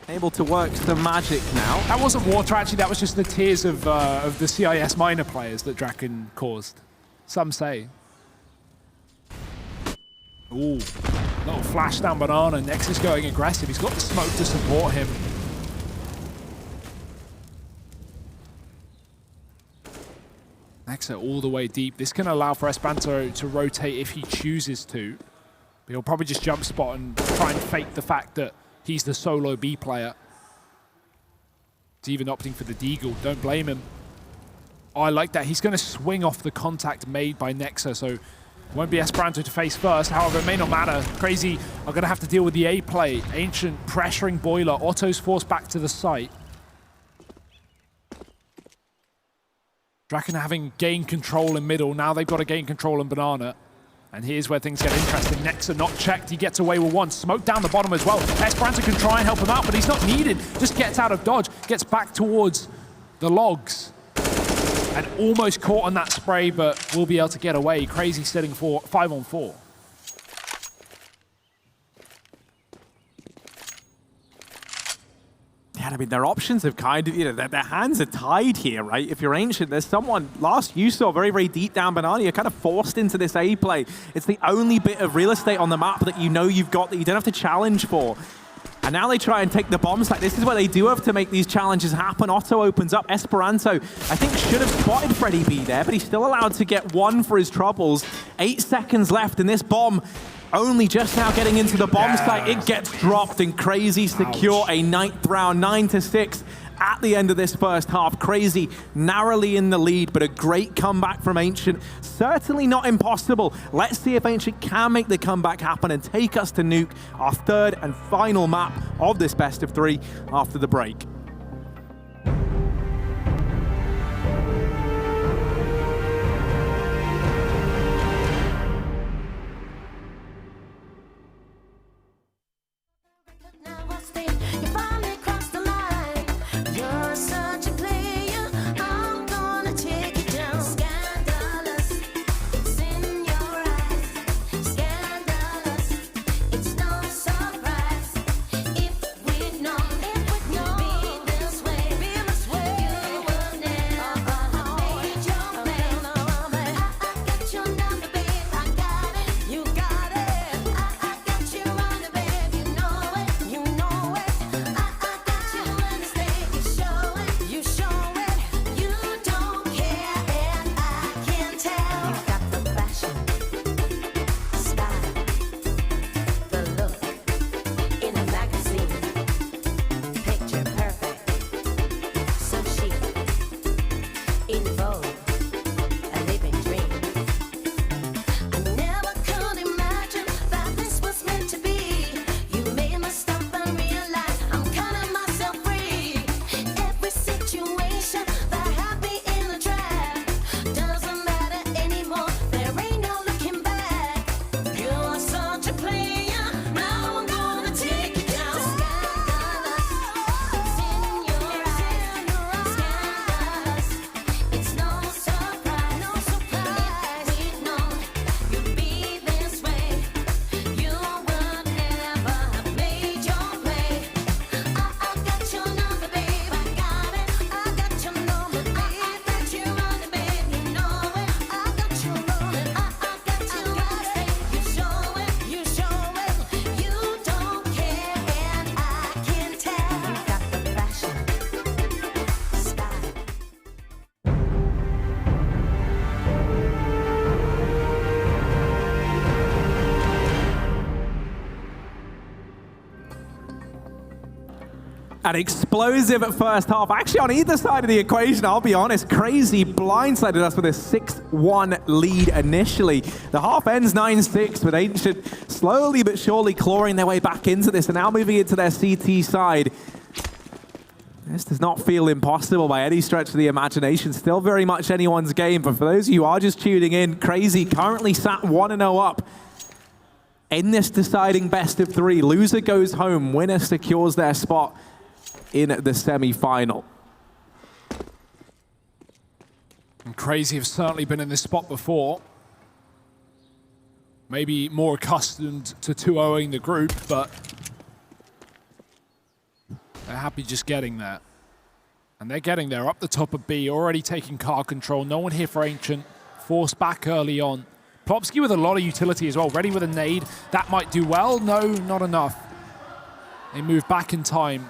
B: able to work some magic now.
A: That wasn't water, actually, that was just the tears of the CIS minor players that Draken caused. Some say. Ooh, little flash down banana. Nexus going aggressive. He's got the smoke to support him. Nexa all the way deep. This can allow for Esperanto to rotate if he chooses to. But he'll probably just jump spot and try and fake the fact that he's the solo B player. He's even opting for the deagle. Don't blame him. Oh, I like that. He's going to swing off the contact made by Nexa, so it won't be Esperanto to face first. However, it may not matter. Cr4zy are going to have to deal with the A play. Ancient pressuring Boiler. Otto's forced back to the site. Draken having gained control in middle. Now they've got to gain control in banana. And here's where things get interesting. Nexa not checked. He gets away with one. Smoke down the bottom as well. Esperanto can try and help him out, but he's not needed. Just gets out of dodge. Gets back towards the logs. And almost caught on that spray, but will be able to get away. Cr4zy sitting for 5-on-4.
B: Yeah, I mean, their options have kind of, you know, their hands are tied here, right? If you're Ancient, there's someone, last you saw very, very deep down banana, you're kind of forced into this A play. It's the only bit of real estate on the map that you know you've got that you don't have to challenge for. And now they try and take the bomb site. This is where they do have to make these challenges happen. Otto opens up. Esperanto, I think, should have spotted Freddy B there, but he's still allowed to get one for his troubles. 8 seconds left, and this bomb only just now getting into the bomb site. It gets dropped, and Cr4zy secure a 9th round, 9-6. At the end of this first half, Cr4zy narrowly in the lead, but a great comeback from Ancient. Certainly not impossible. Let's see if Ancient can make the comeback happen and take us to Nuke, our third and final map of this best of 3 after the break. An explosive first half. Actually, on either side of the equation, I'll be honest, Cr4zy blindsided us with a 6-1 lead initially. The half ends 9-6, with Ancient slowly but surely clawing their way back into this, and now moving into their CT side. This does not feel impossible by any stretch of the imagination. Still very much anyone's game, but for those of you who are just tuning in, Cr4zy currently sat 1-0 up in this deciding best of 3. Loser goes home, winner secures their spot in the semi-final.
A: And Cr4zy have certainly been in this spot before. Maybe more accustomed to 2-0ing the group, but they're happy just getting there. And they're getting there, up the top of B, already taking car control. No one here for Ancient. Forced back early on. Cr4zy with a lot of utility as well, ready with a nade. That might do well. No, not enough. They move back in time.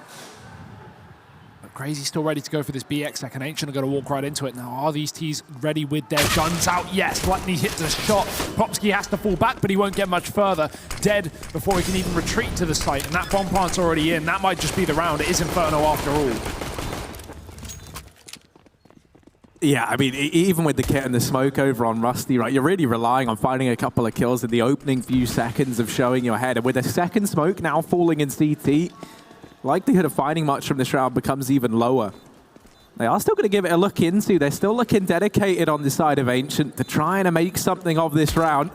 A: But Cr4zy still ready to go for this BX second. Ancient are going to walk right into it. Now, are these Ts ready with their guns out? Yes, Letney hits a shot. Cr4zy has to fall back, but he won't get much further. Dead before he can even retreat to the site. And that bomb plant's already in. That might just be the round. It is Inferno after all.
B: Yeah, I mean, even with the kit and the smoke over on Rusty, right, you're really relying on finding a couple of kills in the opening few seconds of showing your head. And with a second smoke now falling in CT, likelihood of finding much from this round becomes even lower. They are still going to give it a look into. They're still looking dedicated on the side of Ancient to trying to make something of this round.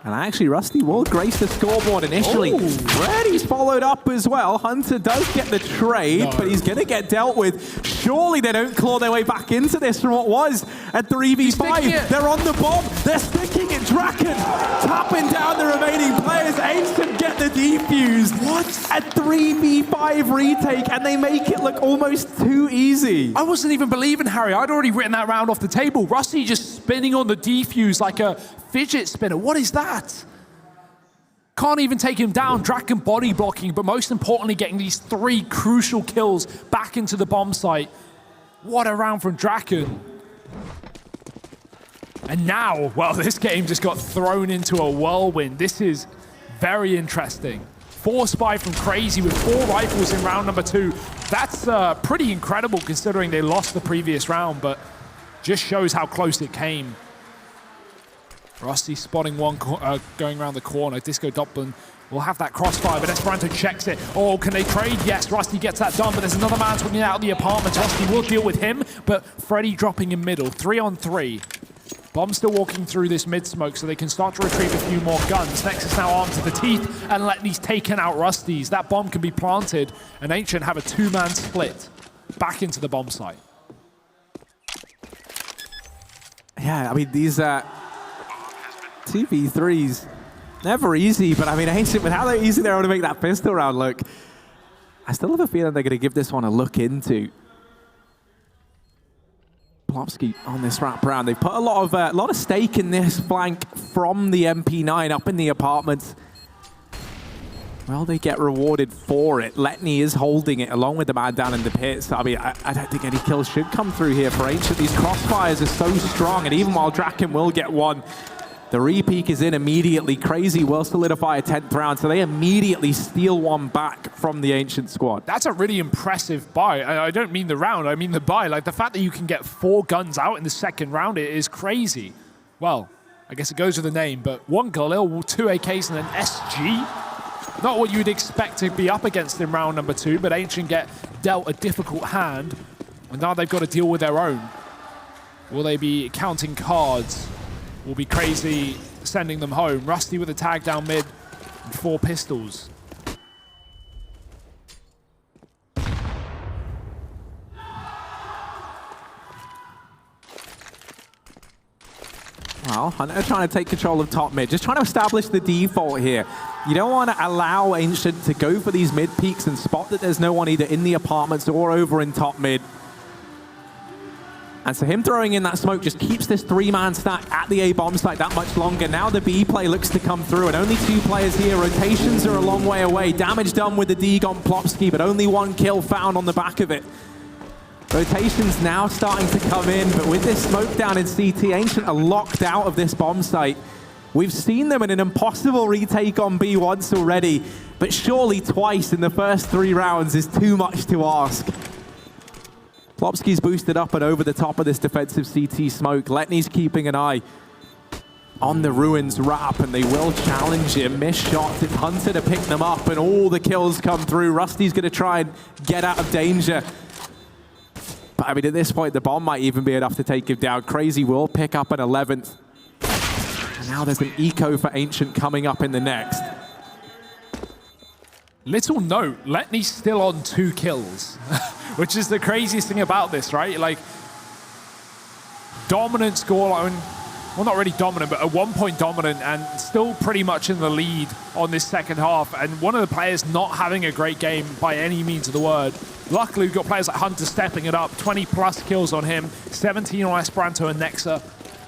B: And actually, Rusty will grace the scoreboard initially. Freddy's followed up as well. Hunter does get the trade, but he's going to get dealt with. Surely they don't claw their way back into this from what was a 3v5. They're on the bomb. They're sticking it. Draken tapping down the remaining players. Ancient get the defuse. What? A 3v5 retake, and they make it look almost too easy.
A: I wasn't even believing Harry. I'd already written that round off the table. Rusty just spinning on the defuse like a fidget spinner. What is that? Can't even take him down. Draken body blocking, but most importantly, getting these 3 crucial kills back into the bomb site. What a round from Draken. And now, well, this game just got thrown into a whirlwind. This is very interesting. 4 spy from Cr4zy with 4 rifles in round number 2. That's pretty incredible considering they lost the previous round, but just shows how close it came. Rusty spotting one, going around the corner. Disco Dublin will have that crossfire, but Esperanto checks it. Oh, can they trade? Yes, Rusty gets that done, but there's another man swinging out of the apartment. Rusty will deal with him, but Freddy dropping in middle. 3 on 3. Bomb still walking through this mid-smoke, so they can start to retrieve a few more guns. Nexus now armed to the teeth, and Letney's taken out Rusty's. That bomb can be planted, and Ancient have a 2-man split back into the bomb site.
B: Yeah, I mean, these 2v3s, never easy, but I mean, Ancient, with how easy they're able to make that pistol round look, I still have a feeling they're going to give this one a look into. Cr4zy on this wrap round. They've put a lot of stake in this flank from the MP9 up in the apartments. Well, they get rewarded for it. Letney is holding it along with the man down in the pits. I mean, I don't think any kills should come through here for Ancient. These crossfires are so strong, and even while Draken will get one, the repeak is in immediately. Cr4zy will solidify a 10th round, so they immediately steal one back from the Ancient squad.
A: That's a really impressive buy. I don't mean the round, I mean the buy. Like, the fact that you can get 4 guns out in the second round, it is crazy. Well, I guess it goes with the name, but 1 Galil, 2 AKs, and an SG. Not what you'd expect to be up against in round number 2, but Ancient get dealt a difficult hand, and now they've got to deal with their own. Will they be counting cards? Will be Cr4zy sending them home? Rusty with a tag down mid and 4 pistols.
B: Well, Hunter trying to take control of top mid, just trying to establish the default here. You don't want to allow Ancient to go for these mid peaks and spot that there's no one either in the apartments or over in top mid. And so him throwing in that smoke just keeps this 3-man stack at the A bomb site that much longer. Now the B play looks to come through, and only 2 players here. Rotations are a long way away. Damage done with the Deg on Cr4zy, but only 1 kill found on the back of it. Rotations now starting to come in, but with this smoke down in CT, Ancient are locked out of this bomb site. We've seen them in an impossible retake on B once already, but surely twice in the first 3 rounds is too much to ask. Cr4zy's boosted up and over the top of this defensive CT smoke. Letney's keeping an eye on the Ruins wrap, and they will challenge him. Missed shots. It's Hunter to pick them up, and all the kills come through. Rusty's going to try and get out of danger. But I mean, at this point, the bomb might even be enough to take him down. Cr4zy will pick up an 11th. And now there's an eco for Ancient coming up in the next.
A: Little note, Letney's still on 2 kills, which is the craziest thing about this, right? Like, dominant scoreline. Well, not really dominant, but a 1-point dominant, and still pretty much in the lead on this second half. And one of the players not having a great game by any means of the word. Luckily, we've got players like Hunter stepping it up, 20+ kills on him, 17 on Esperanto and Nexa.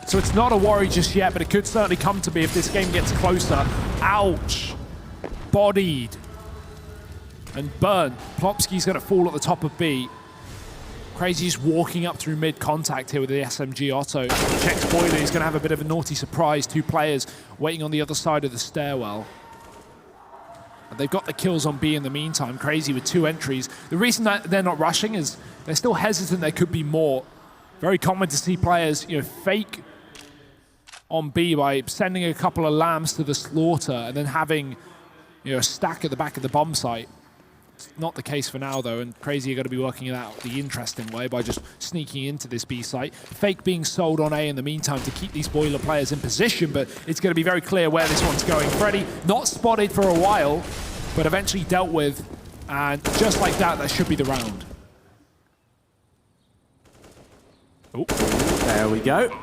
A: So it's not a worry just yet, but it could certainly come to be if this game gets closer. Ouch. Bodied. And burnt. Plopsky's going to fall at the top of B. Cr4zy's walking up through mid-contact here with the SMG Otto. Checks Boiler, he's going to have a bit of a naughty surprise. 2 players waiting on the other side of the stairwell. And they've got the kills on B in the meantime. Cr4zy with 2 entries. The reason that they're not rushing is they're still hesitant there could be more. Very common to see players, fake on B by sending a couple of lambs to the slaughter and then having, a stack at the back of the bomb site. It's not the case for now, though, and Cr4zy are going to be working it out the interesting way by just sneaking into this B site. Fake being sold on A in the meantime to keep these Boiler players in position, but it's going to be very clear where this one's going. Freddy, not spotted for a while, but eventually dealt with, and just like that, that should be the round.
B: Oh, there we go.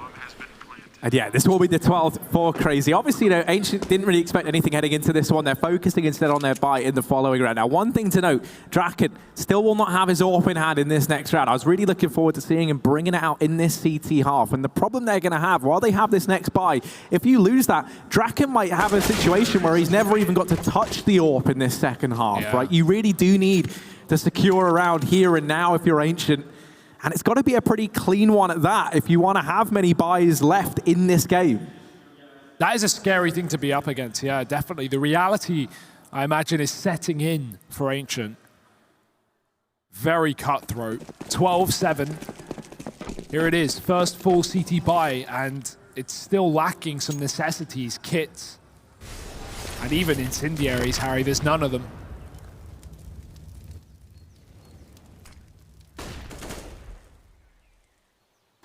B: And yeah, this will be the 12th for Cr4zy. Obviously, Ancient didn't really expect anything heading into this one. They're focusing instead on their buy in the following round. Now, one thing to note, Draken still will not have his AWP in hand in this next round. I was really looking forward to seeing him bringing it out in this CT half. And the problem they're going to have, while they have this next buy, if you lose that, Draken might have a situation where he's never even got to touch the AWP in this second half, right? You really do need to secure a round here and now if you're Ancient. And it's got to be a pretty clean one at that if you want to have many buys left in this game.
A: That is a scary thing to be up against, yeah, definitely. The reality, I imagine, is setting in for Ancient. Very cutthroat. 12-7. Here it is, first full CT buy, and it's still lacking some necessities, kits, and even incendiaries, Harry. There's none of them.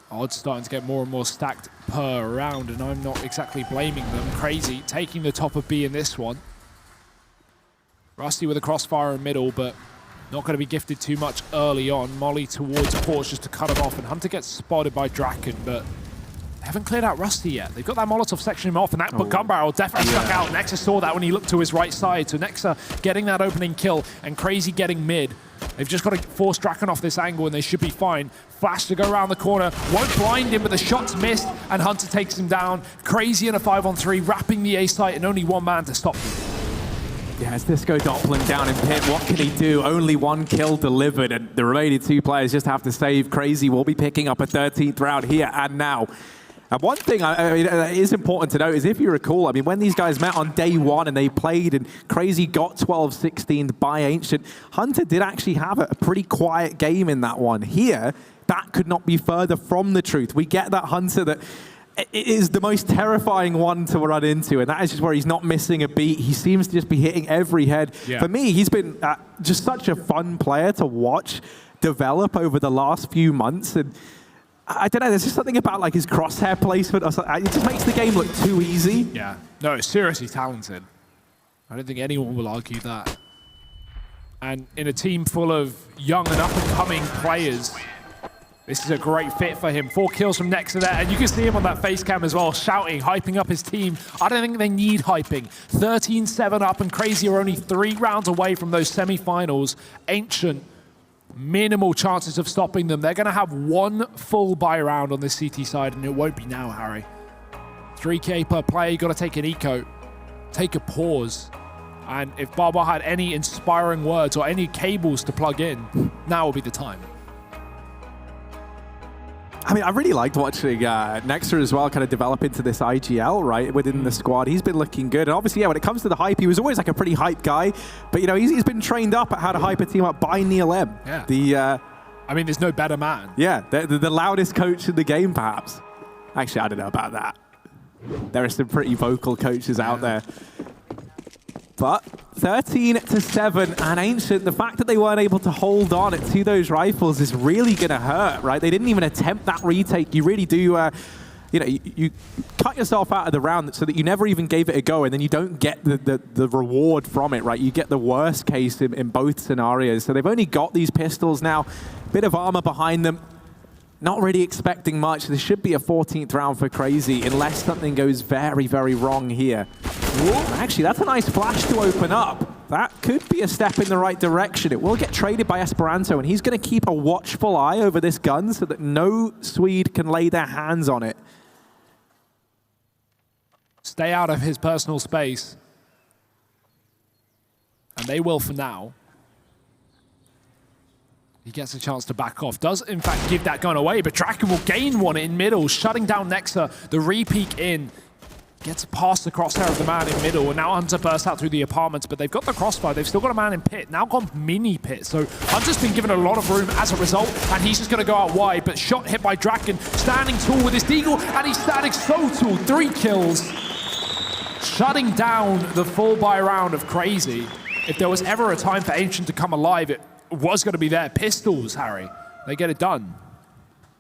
A: Odds starting to get more and more stacked per round, and I'm not exactly blaming them. Cr4zy taking the top of B in this one. Rusty with a crossfire in middle, but not going to be gifted too much early on. Molly towards Porch just to cut him off, and Hunter gets spotted by Draken, but they haven't cleared out Rusty yet. They've got that Molotov sectioning him off, and that gun barrel definitely stuck out. Nexa saw that when he looked to his right side, so Nexa getting that opening kill, and Cr4zy getting mid. They've just got to force Draken off this angle and they should be fine. Flash to go around the corner, won't blind him, but the shot's missed and Hunter takes him down. Cr4zy in a 5-on-3, wrapping the A site and only 1 man to stop him.
B: Yeah, it's Disco Doppling down in pit. What can he do? Only 1 kill delivered, and the remaining 2 players just have to save. Cr4zy will be picking up a 13th round here and now. And one thing that is important to note is if you recall, when these guys met on day 1 and they played and Cr4zy got 12-16 by Ancient, Hunter did actually have a pretty quiet game in that one. Here, that could not be further from the truth. We get that Hunter that is the most terrifying one to run into, and that is just where he's not missing a beat. He seems to just be hitting every head. Yeah. For me, he's been just such a fun player to watch develop over the last few months. And I don't know, there's just something about his crosshair placement or something. It just makes the game look too easy.
A: Yeah, no, seriously talented. I don't think anyone will argue that. And in a team full of young and up-and-coming players, this is a great fit for him. 4 kills from Nexa there, and you can see him on that face cam as well, shouting, hyping up his team. I don't think they need hyping. 13-7 up, and Cr4zy are only 3 rounds away from those semi-finals. Ancient, minimal chances of stopping them. They're going to have 1 full buy round on this CT side, and it won't be now, Harry. 3K per player, you got to take an eco, take a pause. And if Baba had any inspiring words or any cables to plug in, now will be the time.
B: I really liked watching Nexa as well kind of develop into this IGL, right, within the squad. He's been looking good. And obviously, yeah, when it comes to the hype, he was always a pretty hype guy. But, he's been trained up at how to hype a team up by Neil M.
A: Yeah. There's no better man.
B: Yeah, the loudest coach in the game, perhaps. Actually, I don't know about that. There are some pretty vocal coaches out there. But 13-7, and Ancient, the fact that they weren't able to hold on to those rifles is really going to hurt, right? They didn't even attempt that retake. You really do, you cut yourself out of the round so that you never even gave it a go, and then you don't get the reward from it, right? You get the worst case in both scenarios. So they've only got these pistols now, bit of armor behind them. not really expecting much. This should be a 14th round for Cr4zy unless something goes very, very wrong here. Ooh, actually, that's a nice flash to open up. That could be a step in the right direction. It will get traded by Esperanto, and he's going to keep a watchful eye over this gun so that no Swede can lay their hands on it.
A: Stay out of his personal space. And they will for now. He gets a chance to back off. Does, in fact, give that gun away, but Draken will gain one in middle, shutting down Nexa. The re-peek in. Gets past the crosshair of the man in middle, and now Hunter bursts out through the apartments, but they've got the crossfire. They've still got a man in pit, now gone mini pit. So Hunter's been given a lot of room as a result, and he's just going to go out wide, but shot hit by Draken, standing tall with his deagle, and he's standing so tall. 3 kills, shutting down the full buy round of Cr4zy. If there was ever a time for Ancient to come alive, it was going to be there. Pistols, Harry. They get it done.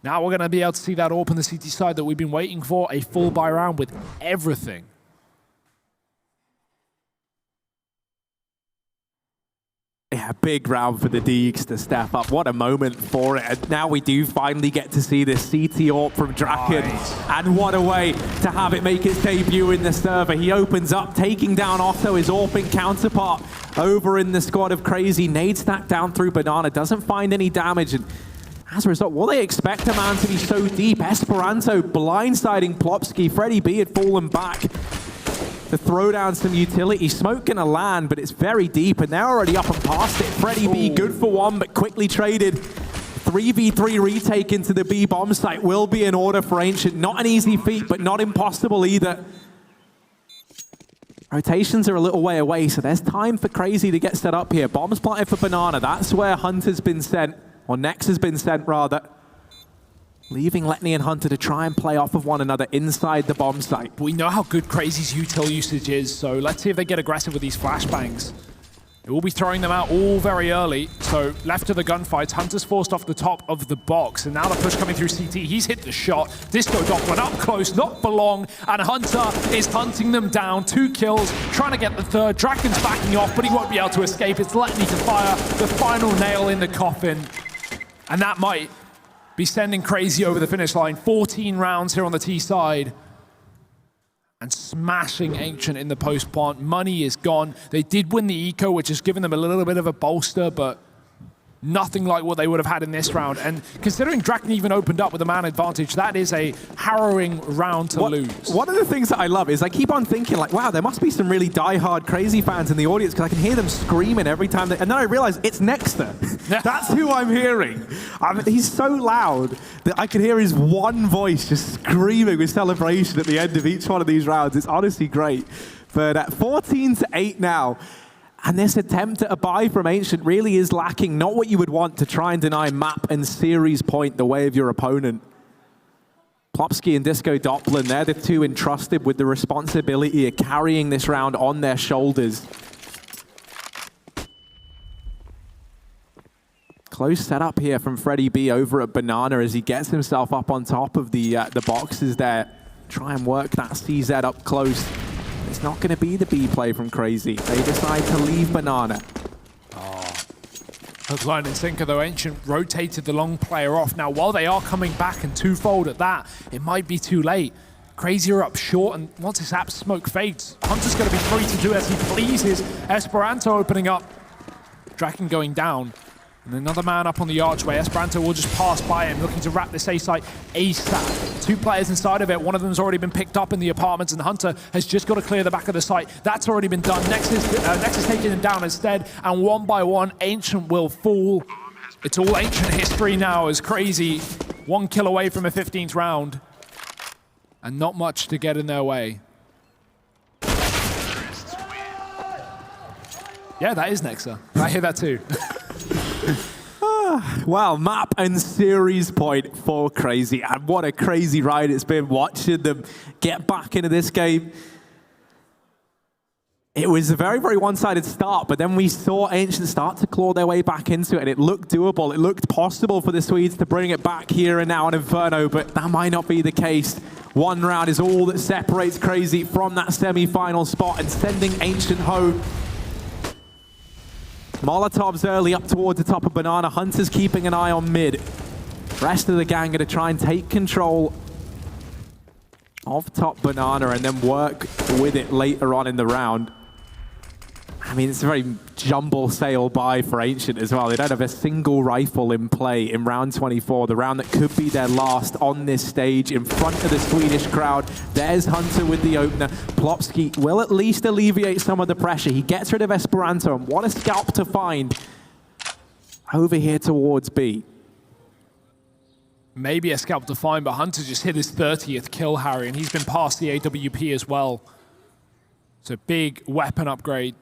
A: Now we're going to be able to see that AWP on the CT side that we've been waiting for, a full buy round with everything.
B: Yeah, big round for the Deegs to step up. What a moment for it. And now we do finally get to see this CT AWP from Draken.
A: Nice.
B: And what a way to have it make its debut in the server. He opens up, taking down Otto, his AWPing counterpart, over in the squad of Cr4zy. Nade stack down through Banana, doesn't find any damage. And as a result, will they expect a man to be so deep? Esperanto blindsiding Plopsky. Freddie B had fallen back to throw down some utility. Smoke gonna land, but it's very deep, and they're already up and past it. Freddie B, good for one, but quickly traded. 3v3 retake into the B bomb site will be in order for Ancient. Not an easy feat, but not impossible either. Rotations are a little way away, so there's time for Cr4zy to get set up here. Bombs planted for Banana. That's where Hunter's been sent, or Nex has been sent, rather. Leaving Letney and Hunter to try and play off of one another inside the bomb site.
A: We know how good Cr4zy's util usage is, so let's see if they get aggressive with these flashbangs. They will be throwing them out all very early, so left to the gunfights. Hunter's forced off the top of the box, and now the push coming through CT. He's hit the shot. Disco Doppler up close, not for long, and Hunter is hunting them down. 2 kills, trying to get the third. Draken's backing off, but he won't be able to escape. It's Letney to fire the final nail in the coffin, and that might be sending Cr4zy over the finish line. 14 rounds here on the T side. And smashing Ancient in the post plant. Money is gone. They did win the eco, which has given them a little bit of a bolster, but nothing like what they would have had in this round. And considering Draken even opened up with a man advantage, that is a harrowing round to lose. One
B: of the things that I love is I keep on thinking, like, wow, there must be some really die-hard Cr4zy fans in the audience, because I can hear them screaming every time. And then I realize it's Nexter. That's who I'm hearing. He's so loud that I can hear his one voice just screaming with celebration at the end of each one of these rounds. It's honestly great. But at 14-8 now, and this attempt at a buy from Ancient really is lacking. Not what you would want to try and deny map and series point the way of your opponent. Plopsky and Disco Doppler, they're the two entrusted with the responsibility of carrying this round on their shoulders. Close setup here from Freddie B over at Banana as he gets himself up on top of the boxes there. Try and work that CZ up close. It's not going to be the B play from Cr4zy. They decide to leave Banana.
A: Hook, line, and sinker, though. Ancient rotated the long player off. Now, while they are coming back and twofold at that, it might be too late. Cr4zy are up short, and once this app smoke fades, Hunter's going to be free to do as he pleases. Esperanto opening up. Draken going down. And another man up on the archway. Esperanto will just pass by him, looking to wrap this A site ASAP. 2 players inside of it. One of them's already been picked up in the apartments, and Hunter has just got to clear the back of the site. That's already been done. Nex is taking him down instead, and one by one, Ancient will fall. It's all Ancient history now as Cr4zy 1 kill away from a 15th round, and not much to get in their way. Yeah, that is Nexa. I hear that too.
B: Wow, map and series point for Cr4zy. And what a crazy ride it's been watching them get back into this game. It was a very, very one-sided start, but then we saw Ancient start to claw their way back into it, and it looked doable. It looked possible for the Swedes to bring it back here and now on Inferno, but that might not be the case. 1 round is all that separates Cr4zy from that semi-final spot and sending Ancient home. Molotov's early up towards the top of Banana. Hunter's keeping an eye on mid. Rest of the gang going to try and take control of top Banana and then work with it later on in the round. I mean, it's a very jumble sail buy for Ancient as well. They don't have a single rifle in play in round 24, the round that could be their last on this stage in front of the Swedish crowd. There's Hunter with the opener. Cr4zy will at least alleviate some of the pressure. He gets rid of Esperanto, and what a scalp to find over here towards B.
A: Maybe a scalp to find, but Hunter just hit his 30th kill, Harry, and he's been past the AWP as well. So big weapon upgrade.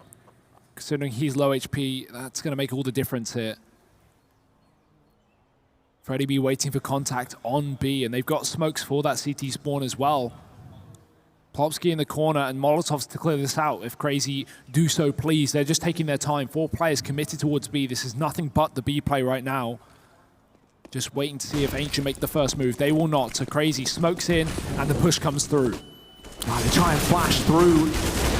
A: Considering he's low HP, that's going to make all the difference here. Freddy B waiting for contact on B, and they've got smokes for that CT spawn as well. Cr4zy in the corner and Molotovs to clear this out if Cr4zy do so please. They're just taking their time. 4 players committed towards B. This is nothing but the B play right now. Just waiting to see if Ancient make the first move. They will not. So Cr4zy smokes in and the push comes through.
B: Oh, they try and flash through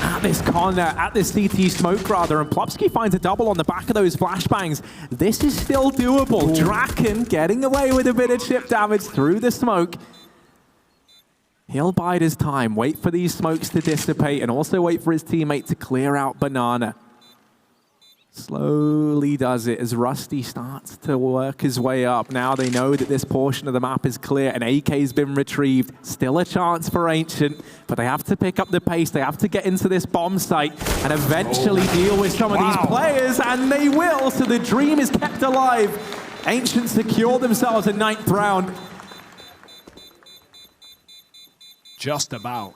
B: at this corner, at this CT smoke rather, and Cr4zy finds a double on the back of those flashbangs. This is still doable. Ooh. Draken getting away with a bit of chip damage through the smoke. He'll bide his time, wait for these smokes to dissipate, and also wait for his teammate to clear out Banana. Slowly does it as Rusty starts to work his way up. Now they know that this portion of the map is clear and AK's been retrieved. Still a chance for Ancient, but they have to pick up the pace. They have to get into this bomb site and eventually deal with some of these players, and they will. So the dream is kept alive. Ancient secure themselves a 9th round.
A: Just about.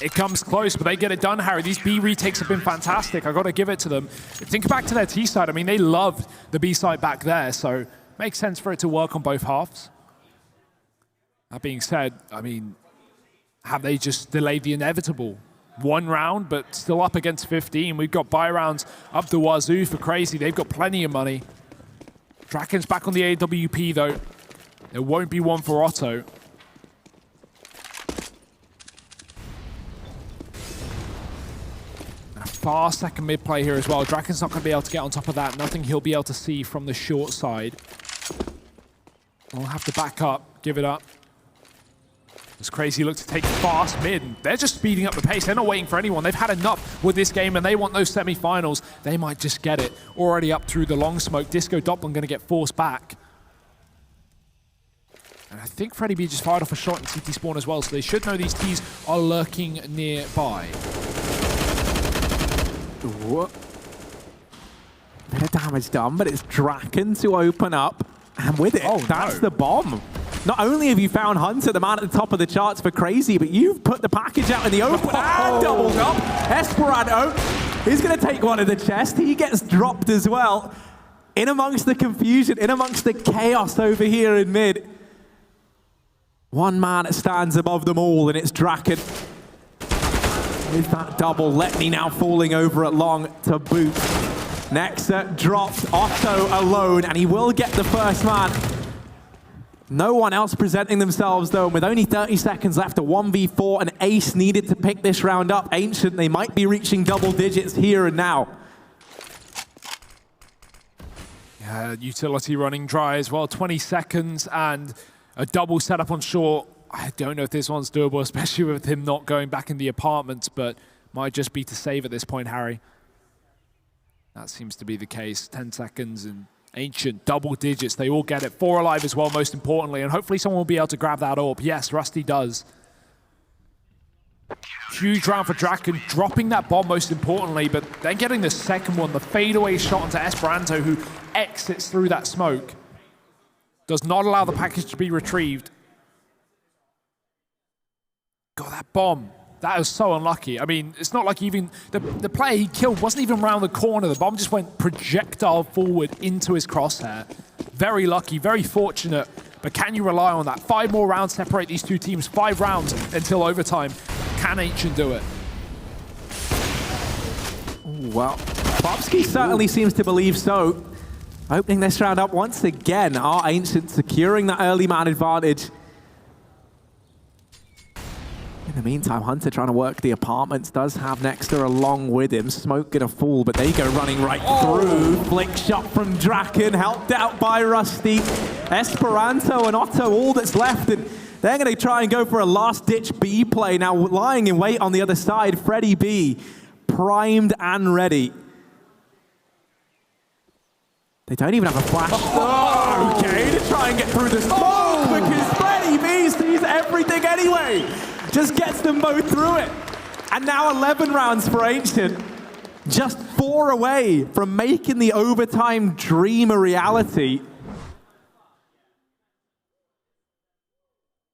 A: It comes close, but they get it done, Harry. These B retakes have been fantastic. I've got to give it to them. Think back to their T side. I mean, they loved the B side back there, so makes sense for it to work on both halves. That being said, I mean, have they just delayed the inevitable? 1 round, but still up against 15. We've got buy rounds up the wazoo for Cr4zy. They've got plenty of money. Draken's back on the AWP, though. There won't be one for Otto. Fast second mid play here as well. Draken's not going to be able to get on top of that. Nothing he'll be able to see from the short side. We'll have to back up, give it up. As Cr4zy look to take fast mid. They're just speeding up the pace. They're not waiting for anyone. They've had enough with this game and they want those semi-finals. They might just get it. Already up through the long smoke. Disco Doppelin going to get forced back. And I think Freddy B just fired off a shot in CT spawn as well, so they should know these Ts are lurking nearby.
B: Ooh. Bit of damage done, but it's Draken to open up. And with it, that's the bomb. Not only have you found Hunter, the man at the top of the charts for Cr4zy, but you've put the package out in the open and doubled up. Esperanto is going to take one of the chest. He gets dropped as well. In amongst the confusion, in amongst the chaos over here in mid. One man stands above them all, and it's Draken. With that double, Letney now falling over at long to boot. Nexa drops Otto alone, and he will get the first man. No one else presenting themselves, though, and with only 30 seconds left, a 1v4, an ace needed to pick this round up. Ancient, they might be reaching double digits here and now.
A: Yeah, utility running dry as well. 20 seconds and a double setup on short. I don't know if this one's doable, especially with him not going back in the apartments, but might just be to save at this point, Harry. That seems to be the case. 10 seconds and Ancient, double digits. They all get it. 4 alive as well, most importantly, and hopefully someone will be able to grab that orb. Yes, Rusty does. Huge round for Draken, dropping that bomb most importantly, but then getting the second one, the fadeaway shot onto Esperanto, who exits through that smoke. Does not allow the package to be retrieved. God, that bomb. That was so unlucky. I mean, it's not like even the player he killed wasn't even around the corner. The bomb just went projectile forward into his crosshair. Very lucky, very fortunate, but can you rely on that? 5 more rounds separate these two teams. 5 rounds until overtime. Can Ancient do it?
B: Well, Cr4zy certainly seems to believe so. Opening this round up once again. Are Ancient securing that early man advantage? In the meantime, Hunter trying to work the apartments, does have Nexter along with him. Smoke gonna fall, but they go running right through. Flick shot from Draken, helped out by Rusty. Esperanto and Otto, all that's left, and they're gonna try and go for a last-ditch B play. Now lying in wait on the other side, Freddy B, primed and ready. They don't even have a flash. Oh, okay, to try and get through the smoke because Freddy B sees everything anyway. Just gets them both through it. And now 11 rounds for Ancient. Just 4 away from making the overtime dream a reality.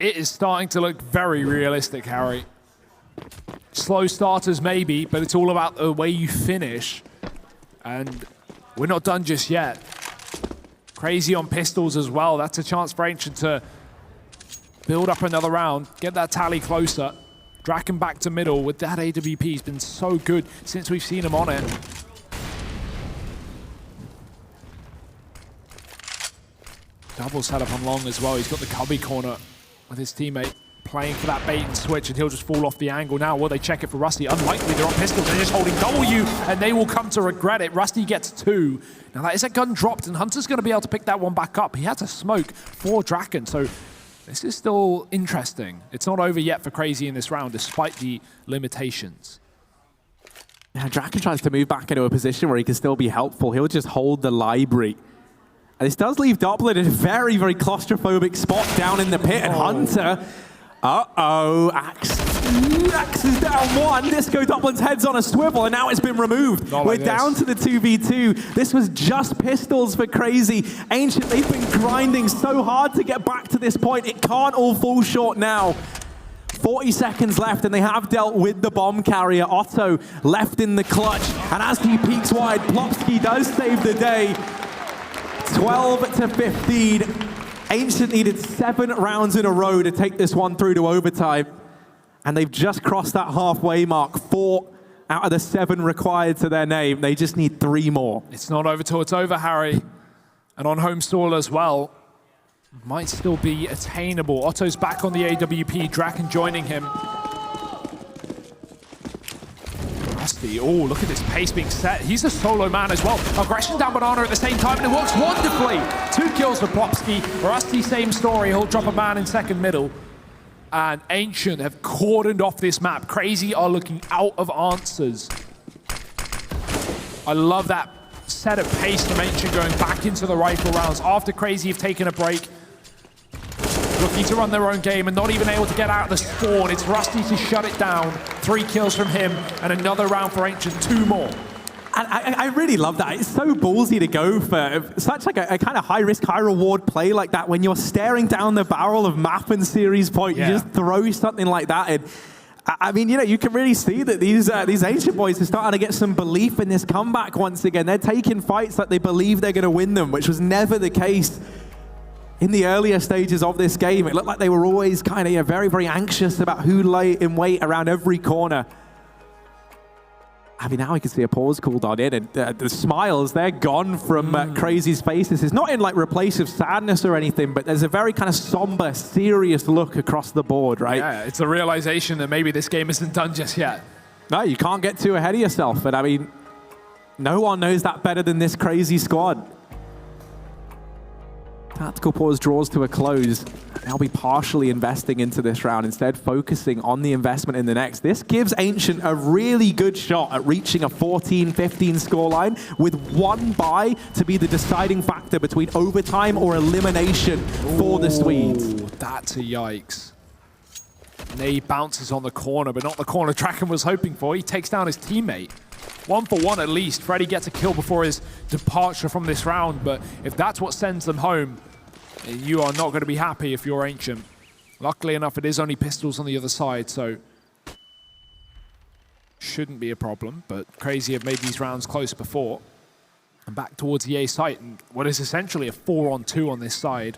A: It is starting to look very realistic, Harry. Slow starters maybe, but it's all about the way you finish. And we're not done just yet. Cr4zy on pistols as well. That's a chance for Ancient to build up another round, get that tally closer. Draken back to middle with that AWP. He's been so good since we've seen him on it. Double setup on Long as well. He's got the cubby corner with his teammate playing for that bait and switch, and he'll just fall off the angle. Now, will they check it for Rusty? Unlikely, they're on pistols, they're just holding W, and they will come to regret it. Rusty gets 2. Now, that is a gun dropped, and Hunter's going to be able to pick that one back up. He had to smoke for Draken, so this is still interesting. It's not over yet for Cr4zy in this round, despite the limitations.
B: Yeah, Draken tries to move back into a position where he can still be helpful. He'll just hold the library. And this does leave Doppler in a very, very claustrophobic spot down in the pit, and Hunter... Axe is down 1. Disco Doplin's head's on a swivel, and now it's been removed. We're down to the 2v2. This was just pistols for Cr4zy. Ancient, they've been grinding so hard to get back to this point. It can't all fall short now. 40 seconds left, and they have dealt with the bomb carrier. Otto left in the clutch, and as he peeks wide, Plopsky does save the day. 12 to 15. Ancient needed 7 rounds in a row to take this one through to overtime. And they've just crossed that halfway mark. 4 out of the 7 required to their name. They just need 3 more.
A: It's not over till it's over, Harry. And on home soil as well. Might still be attainable. Otto's back on the AWP. Draken joining him. Rusty, oh, look at this pace being set. He's a solo man as well. Aggression down Banana at the same time, and it works wonderfully. 2 kills for Plopsky. Rusty, same story. He'll drop a man in second middle. And Ancient have cordoned off this map. Cr4zy are looking out of answers. I love that set of pace from Ancient going back into the rifle rounds after Cr4zy have taken a break. Looking to run their own game and not even able to get out of the spawn. It's Rusty to shut it down. 3 kills from him and another round for Ancient, 2 more.
B: And I really love that. It's so ballsy to go for such like a kind of high-risk, high-reward play like that. When you're staring down the barrel of map and series point, you just throw something like that in. I mean, you know, you can really see that these Ancient boys are starting to get some belief in this comeback once again. They're taking fights like they believe they're going to win them, which was never the case in the earlier stages of this game. It looked like they were always kind of very, very anxious about who lay in wait around every corner. I mean, now I can see a pause called on in, and the smiles, they're gone from Cr4zy's faces. It's not in like replace of sadness or anything, but there's a very kind of somber, serious look across the board, right?
A: Yeah, it's a realization that maybe this game isn't done just yet.
B: No, you can't get too ahead of yourself. And I mean, no one knows that better than this Cr4zy squad. Tactical pause draws to a close. They'll be partially investing into this round, instead focusing on the investment in the next. This gives Ancient a really good shot at reaching a 14-15 scoreline with 1 buy to be the deciding factor between overtime or elimination for the Swedes.
A: That's a yikes. Nade bounces on the corner, but not the corner Draken was hoping for. He takes down his teammate. 1 for 1 at least. Freddy gets a kill before his departure from this round, but if that's what sends them home, you are not going to be happy if you're Ancient. Luckily enough, it is only pistols on the other side, so shouldn't be a problem, but Cr4zy have made these rounds close before. And back towards the A site, and what is essentially a 4-on-2 on this side.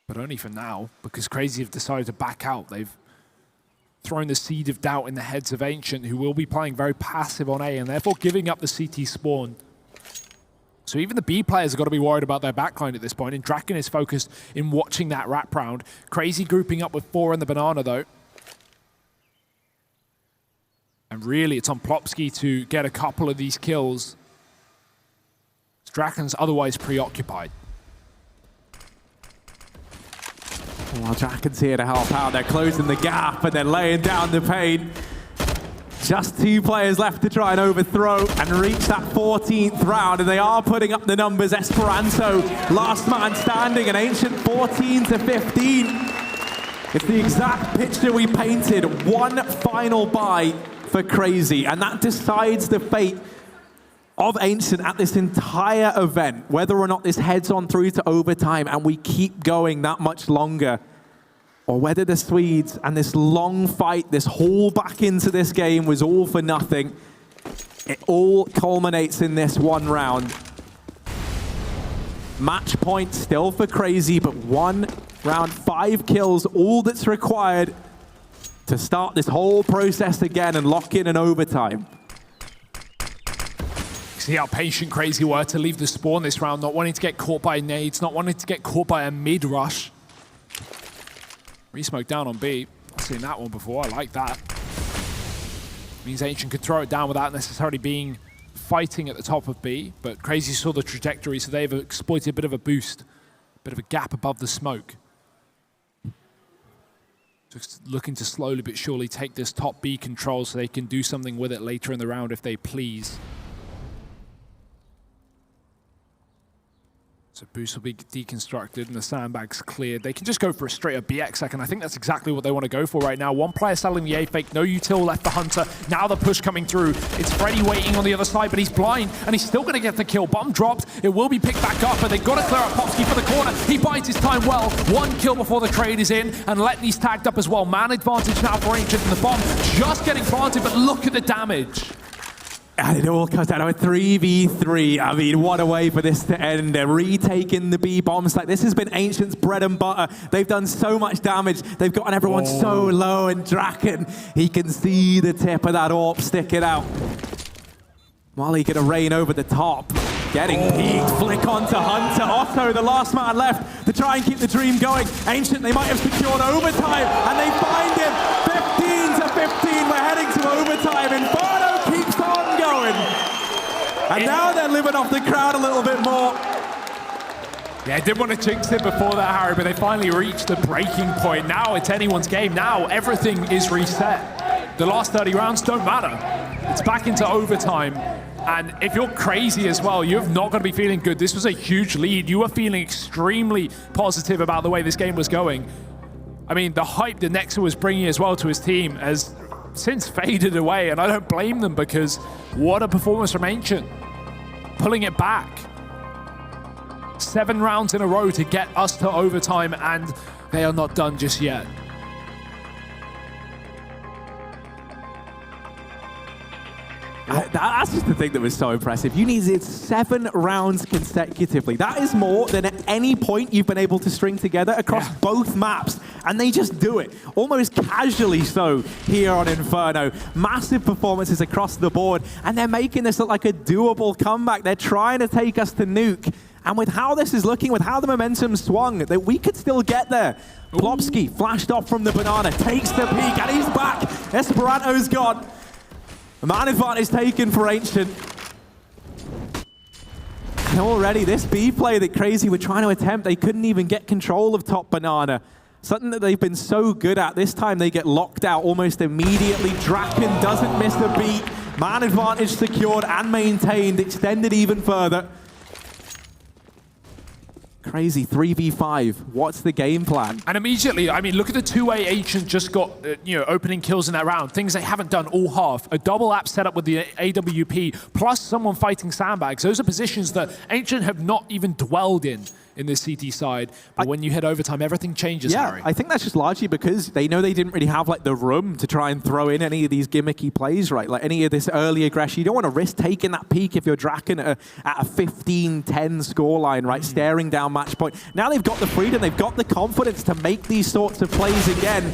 A: But only for now, because Cr4zy have decided to back out. They've thrown the seed of doubt in the heads of Ancient, who will be playing very passive on A, and therefore giving up the CT spawn. So even the B players have got to be worried about their backline at this point, and Draken is focused in watching that wrap round. Cr4zy grouping up with 4 in the banana, though. And really, it's on Plopsky to get a couple of these kills. Draken's otherwise preoccupied.
B: Well, Draken's here to help out. They're closing the gap and they're laying down the paint. Just 2 players left to try and overthrow and reach that 14th round, and they are putting up the numbers. Esperanto, last man standing, and Ancient 14 to 15. It's the exact picture we painted. One final buy for Cr4zy, and that decides the fate of Ancient at this entire event, whether or not this heads on through to overtime and we keep going that much longer, or whether the Swedes and this long fight, this haul back into this game was all for nothing. It all culminates in this one round. Match point still for Cr4zy, but 1 round, 5 kills, all that's required to start this whole process again and lock in an overtime.
A: See how patient Cr4zy were to leave the spawn this round, not wanting to get caught by nades, not wanting to get caught by a mid-rush. Re-smoke down on B. I've seen that one before, I like that. Means Ancient could throw it down without necessarily being fighting at the top of B, but Cr4zy saw the trajectory, so they've exploited a bit of a boost, a bit of a gap above the smoke. Just looking to slowly but surely take this top B control so they can do something with it later in the round if they please. So boost will be deconstructed and the sandbags cleared. They can just go for a straight up BX and I think that's exactly what they want to go for right now. One player selling the A fake, no util left for Hunter. Now the push coming through. It's Freddy waiting on the other side, but he's blind and he's still going to get the kill. Bomb dropped. It will be picked back up, but they've got to clear up Popsky for the corner. He bides his time well. 1 kill before the trade is in, and Letney's tagged up as well. Man advantage now for Ancient, and the bomb just getting planted, but look at the damage.
B: And it all comes down to a 3v3. I mean, what a way for this to end. They're retaking the B bombs. Like, this has been Ancient's bread and butter. They've done so much damage. They've gotten everyone so low, and Draken, he can see the tip of that AWP sticking out. Molly gonna rain over the top. Getting peeked, flick onto Hunter. Otto, the last man left to try and keep the dream going. Ancient, they might have secured overtime, and they find him. 15 to 15, we're heading to overtime. Inferno keeps on going. And now they're living off the crowd a little bit more.
A: Yeah, I did want to jinx it before that, Harry, but they finally reached the breaking point. Now it's anyone's game. Now everything is reset. The last 30 rounds don't matter. It's back into overtime. And if you're Cr4zy as well, you're not going to be feeling good. This was a huge lead. You were feeling extremely positive about the way this game was going. I mean, the hype that Nexa was bringing as well to his team has since faded away, and I don't blame them because what a performance from Ancient. Pulling it back. 7 rounds in a row to get us to overtime, and they are not done just yet.
B: That's just the thing that was so impressive. You needed 7 rounds consecutively. That is more than at any point you've been able to string together across both maps. And they just do it, almost casually so, here on Inferno. Massive performances across the board. And they're making this look like a doable comeback. They're trying to take us to nuke. And with how this is looking, with how the momentum swung, that we could still get there. Plopsky flashed off from the banana, takes the peek, and he's back. Esperanto's gone. Man advantage taken for Ancient. And already this B play that Cr4zy were trying to attempt, they couldn't even get control of top banana. Something that they've been so good at. This time they get locked out almost immediately. Draken doesn't miss the beat. Man advantage secured and maintained, extended even further. Cr4zy 3v5. What's the game plan?
A: And immediately, I mean, look at the two-way Ancient just got, opening kills in that round. Things they haven't done all half. A double app set up with the AWP, plus someone fighting sandbags. Those are positions that Ancient have not even dwelled in this CT side. But when you hit overtime, everything changes, Harry.
B: I think that's just largely because they know they didn't really have like the room to try and throw in any of these gimmicky plays, right? Like any of this early aggression. You don't want to risk taking that peak if you're Draken at a 15-10 scoreline, right? Staring down match point. Now they've got the freedom, they've got the confidence to make these sorts of plays again.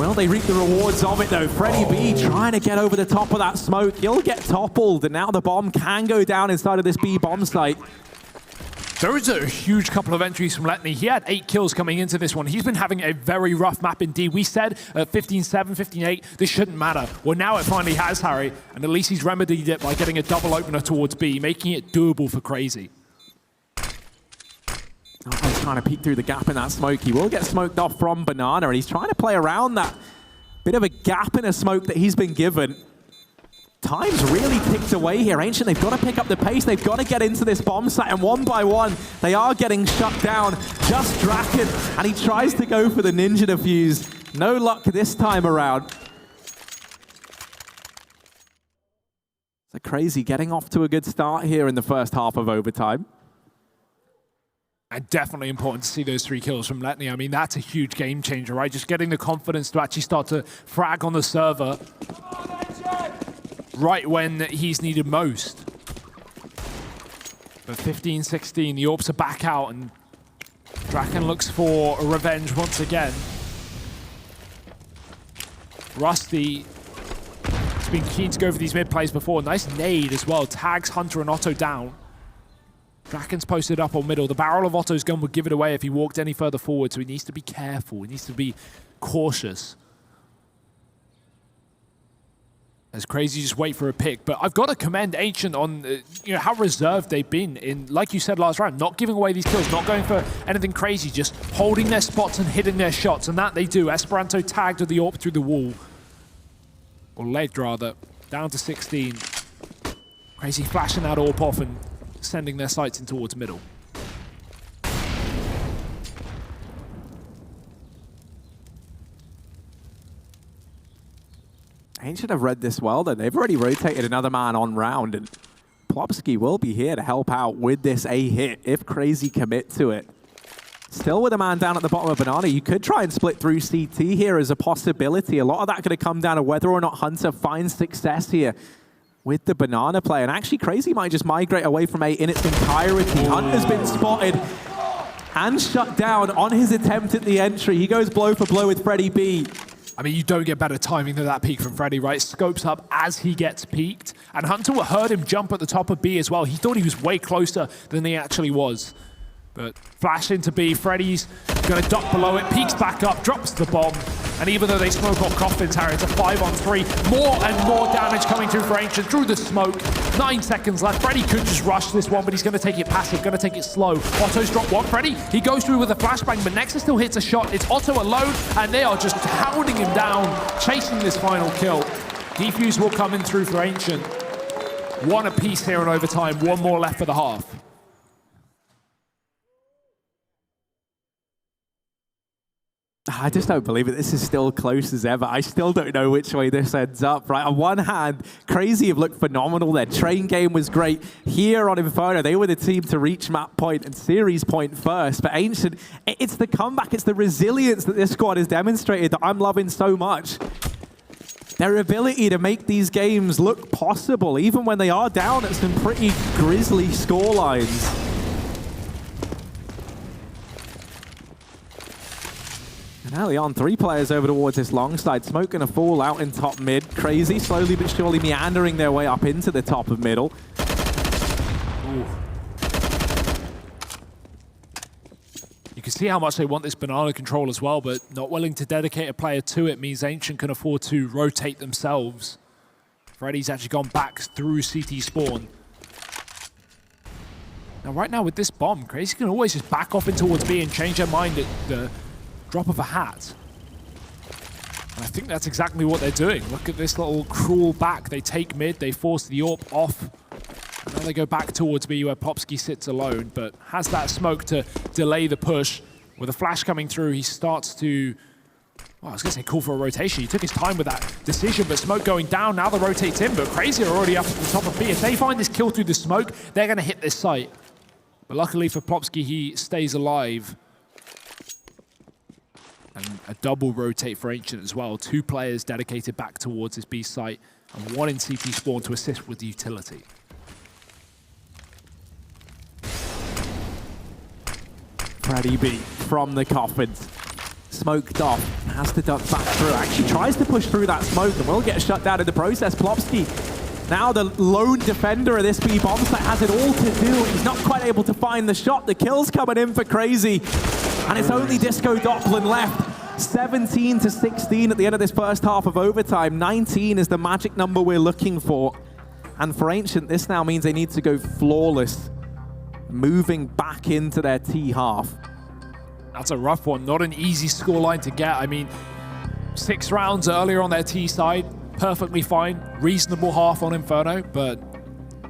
B: Will they reap the rewards of it, though? Freddy B trying to get over the top of that smoke. He'll get toppled, and now the bomb can go down inside of this B bomb site.
A: Those are a huge couple of entries from Letney. He had 8 kills coming into this one. He's been having a very rough map indeed. We said at 15-7, 15-8, this shouldn't matter. Well, now it finally has, Harry, and at least he's remedied it by getting a double opener towards B, making it doable for Cr4zy.
B: He's trying to peek through the gap in that smoke. He will get smoked off from Banana, and he's trying to play around that bit of a gap in a smoke that he's been given. Time's really ticked away here. Ancient, they've got to pick up the pace. They've got to get into this bomb site, and one by one, they are getting shut down. Just Draken, and he tries to go for the ninja defuse. No luck this time around. So Cr4zy getting off to a good start here in the first half of overtime.
A: And definitely important to see those 3 kills from Letney. I mean, that's a huge game changer, right? Just getting the confidence to actually start to frag on the server right when he's needed most. But 15-16, the Orps are back out, and Draken looks for a revenge once again. Rusty has been keen to go for these mid plays before. Nice nade as well. Tags Hunter and Otto down. Draken's posted up on middle. The barrel of Otto's gun would give it away if he walked any further forward, so he needs to be careful. He needs to be cautious. As Cr4zy just wait for a pick, but I've got to commend Ancient on how reserved they've been in, like you said last round, not giving away these kills, not going for anything crazy, just holding their spots and hitting their shots, and that they do. Esperanto tagged with the AWP through the wall, or legged rather, down to 16. Cr4zy flashing that AWP off and sending their sights in towards middle.
B: Ancient have read this well, though. They've already rotated another man on round, and Cr4zy will be here to help out with this A hit if Cr4zy commit to it. Still with a man down at the bottom of Banana, you could try and split through CT here as a possibility. A lot of that going to come down to whether or not Hunter finds success here with the Banana play. And actually, Cr4zy might just migrate away from A in its entirety. Hunter's been spotted and shut down on his attempt at the entry. He goes blow for blow with Freddy B.
A: I mean, you don't get better timing than that peek from Freddy, right? Scopes up as he gets peeked. And Hunter heard him jump at the top of B as well. He thought he was way closer than he actually was. But flash into B, Freddy's going to duck below it, peeks back up, drops the bomb. And even though they smoke off coffins, Harry, it's a 5-on-3. More and more damage coming through for Ancient through the smoke. 9 seconds left. Freddy could just rush this one, but he's going to take it passive, going to take it slow. Otto's dropped one. Freddy, he goes through with a flashbang, but Nexus still hits a shot. It's Otto alone, and they are just hounding him down, chasing this final kill. Defuse will come in through for Ancient. 1 apiece here in overtime, 1 more left for the half.
B: I just don't believe it. This is still close as ever. I still don't know which way this ends up, right? On one hand, Cr4zy have looked phenomenal. Their train game was great. Here on Inferno, they were the team to reach map point and series point first. But Ancient, it's the comeback, it's the resilience that this squad has demonstrated that I'm loving so much. Their ability to make these games look possible, even when they are down at some pretty grisly scorelines. And early on, 3 players over towards this long side. Smoke going to fall out in top mid. Cr4zy slowly but surely meandering their way up into the top of middle.
A: Ooh. You can see how much they want this Banana control as well, but not willing to dedicate a player to it means Ancient can afford to rotate themselves. Freddy's actually gone back through CT spawn. Now, right now with this bomb, Cr4zy can always just back off in towards B and change their mind at the drop of a hat. And I think that's exactly what they're doing. Look at this little crawl back. They take mid, they force the AWP off. And now they go back towards B where Cr4zy sits alone, but has that smoke to delay the push. With a flash coming through, he starts to, well, I was going to say call for a rotation. He took his time with that decision, but smoke going down. Now the rotates in, but Cr4zy are already up at the top of B. If they find this kill through the smoke, they're going to hit this site. But luckily for Cr4zy, he stays alive. And a double rotate for Ancient as well. 2 players dedicated back towards this B site, and 1 in CT spawn to assist with the utility.
B: Freddy B from the coffins. smoked off. Has to duck back through. Actually tries to push through that smoke and will get shut down in the process. Cr4zy, now the lone defender of this B bomb site, has it all to do. He's not quite able to find the shot. The kill's coming in for Cr4zy. And it's only Disco Doppelin left. 17-16 at the end of this first half of overtime. 19 is the magic number we're looking for. And for Ancient, this now means they need to go flawless, moving back into their T half.
A: That's a rough one. Not an easy scoreline to get. I mean, 6 rounds earlier on their T side, perfectly fine. Reasonable half on Inferno, but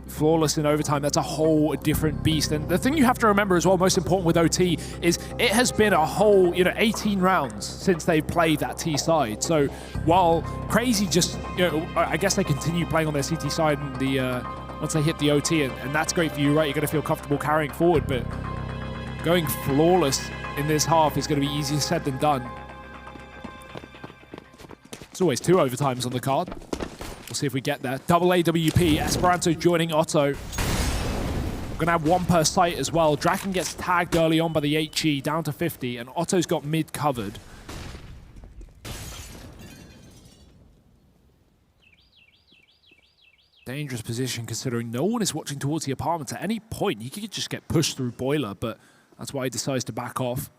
A: flawless in overtime. That's a whole different beast. And the thing you have to remember as well, most important with OT, is it has been a whole 18 rounds since they've played that T side. So while Cr4zy just, I guess they continue playing on their CT side and the once they hit the OT, and that's great for you, right? You're going to feel comfortable carrying forward, but going flawless in this half is going to be easier said than done. There's always 2 overtimes on the card. We'll see if we get there. Double AWP, Esperanto joining Otto. We're going to have 1 per site as well. Draken gets tagged early on by the HE, down to 50, and Otto's got mid covered. Dangerous position considering no one is watching towards the apartment at any point. He could just get pushed through Boiler, but that's why he decides to back off.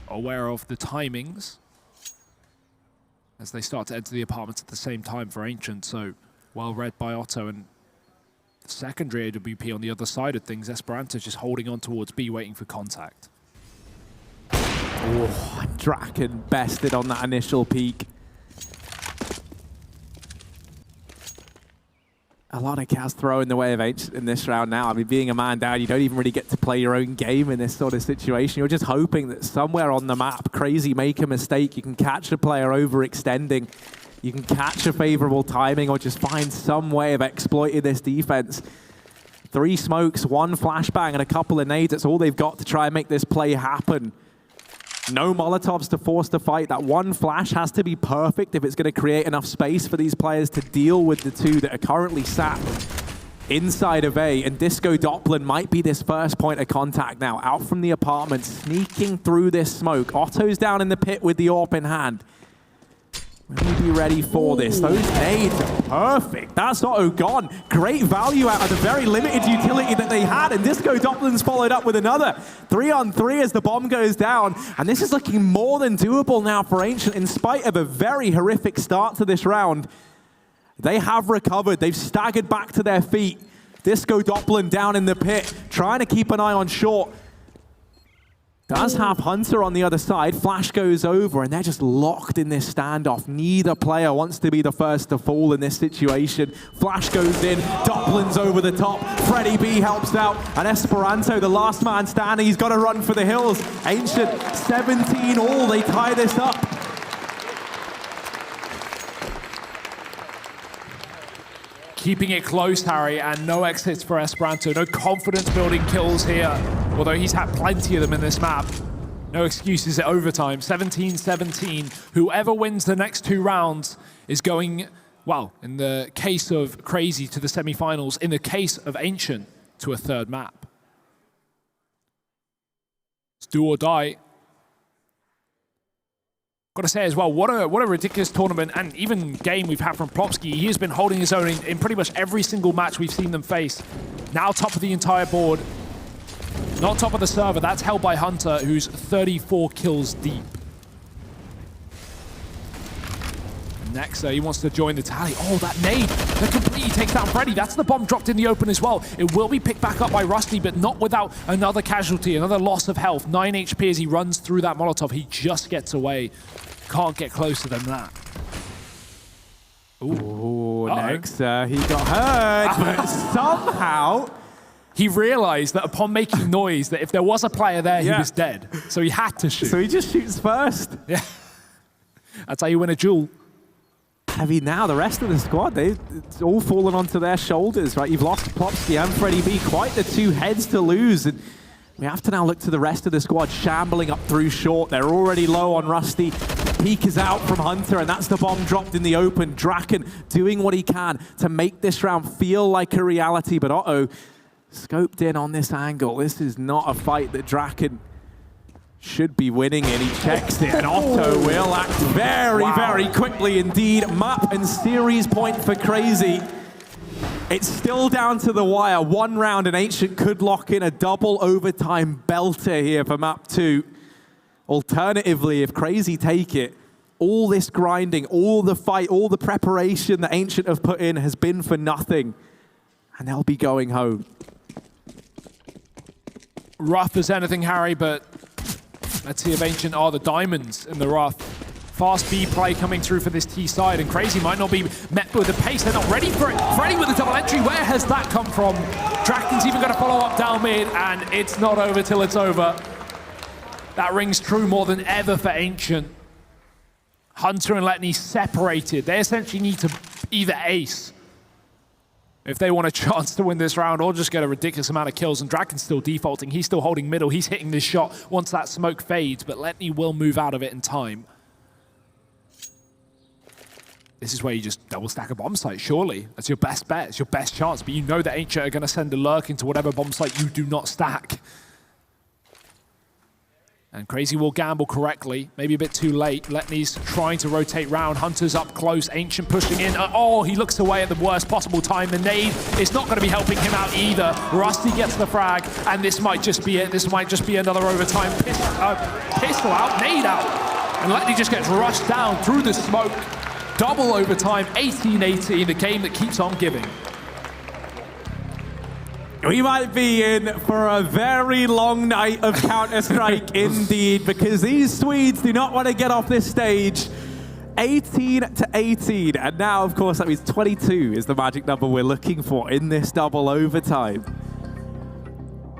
A: Aware of the timings as they start to enter the apartments at the same time for Ancient, so well read by Otto. And the secondary AWP on the other side of things, Esperanto's just holding on towards B, waiting for contact.
B: Oh, Draken bested on that initial peak. A lot of Kaz throw in the way of Ancient in this round now. I mean, being a man down, you don't even really get to play your own game in this sort of situation. You're just hoping that somewhere on the map, Cr4zy make a mistake. You can catch a player overextending. You can catch a favorable timing or just find some way of exploiting this defense. 3 smokes, 1 flashbang, and a couple of nades. That's all they've got to try and make this play happen. No Molotovs to force the fight. That 1 flash has to be perfect if it's going to create enough space for these players to deal with the 2 that are currently sat inside of A. And Disco Doppelin might be this first point of contact now. Out from the apartment, sneaking through this smoke. Otto's down in the pit with the AWP in hand. Will he be ready for this? Those nades are perfect. That's Otto gone. Great value out of the very limited utility that they had. And Disco Doppelin's followed up with another 3-on-3 as the bomb goes down. And this is looking more than doable now for Ancient in spite of a very horrific start to this round. They have recovered. They've staggered back to their feet. Disco Doppelin down in the pit, trying to keep an eye on short. Does have Hunter on the other side. Flash goes over, and they're just locked in this standoff. Neither player wants to be the first to fall in this situation. Flash goes in. Doppelin's over the top. Freddy B helps out. And Esperanto, the last man standing, he's got to run for the hills. Ancient, 17 all. They tie this up.
A: Keeping it close, Harry, and no exits for Esperanto. No confidence-building kills here, although he's had plenty of them in this map. No excuses at overtime. 17-17. Whoever wins the next 2 rounds is going, well, in the case of Cr4zy, to the semifinals. In the case of Ancient, to a 3rd map. It's do or die. Got to say as well, what a ridiculous tournament and even game we've had from Cr4zy. He has been holding his own in pretty much every single match we've seen them face. Now top of the entire board. Not top of the server, that's held by Hunter, who's 34 kills deep. Next, he wants to join the tally. Oh, that nade that completely takes down Freddy. That's the bomb dropped in the open as well. It will be picked back up by Rusty, but not without another casualty, another loss of health. 9 HP as he runs through that Molotov. He just gets away. Can't get closer than that.
B: Ooh, next, he got hurt, but somehow
A: he realized that upon making noise that if there was a player there, he was dead. So he had to shoot.
B: So he just shoots first.
A: Yeah. That's how you win a duel.
B: I mean, now the rest of the squad, it's all fallen onto their shoulders, right? You've lost Cr4zy and Freddy B, quite the 2 heads to lose. And we have to now look to the rest of the squad shambling up through short. They're already low on Rusty. Peek is out from Hunter, and that's the bomb dropped in the open. Draken doing what he can to make this round feel like a reality, but scoped in on this angle. This is not a fight that Draken should be winning it. He checks it, and Otto will act very quickly indeed. Map and series point for Cr4zy. It's still down to the wire. One round, and Ancient could lock in a double overtime belter here for map 2. Alternatively, if Cr4zy take it, all this grinding, all the fight, all the preparation that Ancient have put in has been for nothing, and they'll be going home.
A: Rough as anything, Harry, but let's see if Ancient are the diamonds in the rough. Fast B play coming through for this T side, and Cr4zy might not be met with the pace. They're not ready for it. Freddy with the double entry. Where has that come from? Draken's even going to follow up down mid, and it's not over till it's over. That rings true more than ever for Ancient. Hunter and Letney separated. They essentially need to either ace if they want a chance to win this round, or just get a ridiculous amount of kills. And Draken's still defaulting. He's still holding middle. He's hitting this shot once that smoke fades, but Letney will move out of it in time. This is where you just double stack a bomb site, surely. That's your best bet. It's your best chance. But you know that Ancient are going to send a lurk into whatever bomb site you do not stack. And Cr4zy will gamble correctly. Maybe a bit too late. Letney's trying to rotate round. Hunter's up close. Ancient pushing in. Oh, he looks away at the worst possible time. The nade is not going to be helping him out either. Rusty gets the frag, and this might just be it. This might just be another overtime. Pistol out, nade out. And Letney just gets rushed down through the smoke. Double overtime, 18-18, the game that keeps on giving.
B: We might be in for a very long night of Counter-Strike indeed, because these Swedes do not want to get off this stage. 18-18, and now, of course, that means 22 is the magic number we're looking for in this double overtime.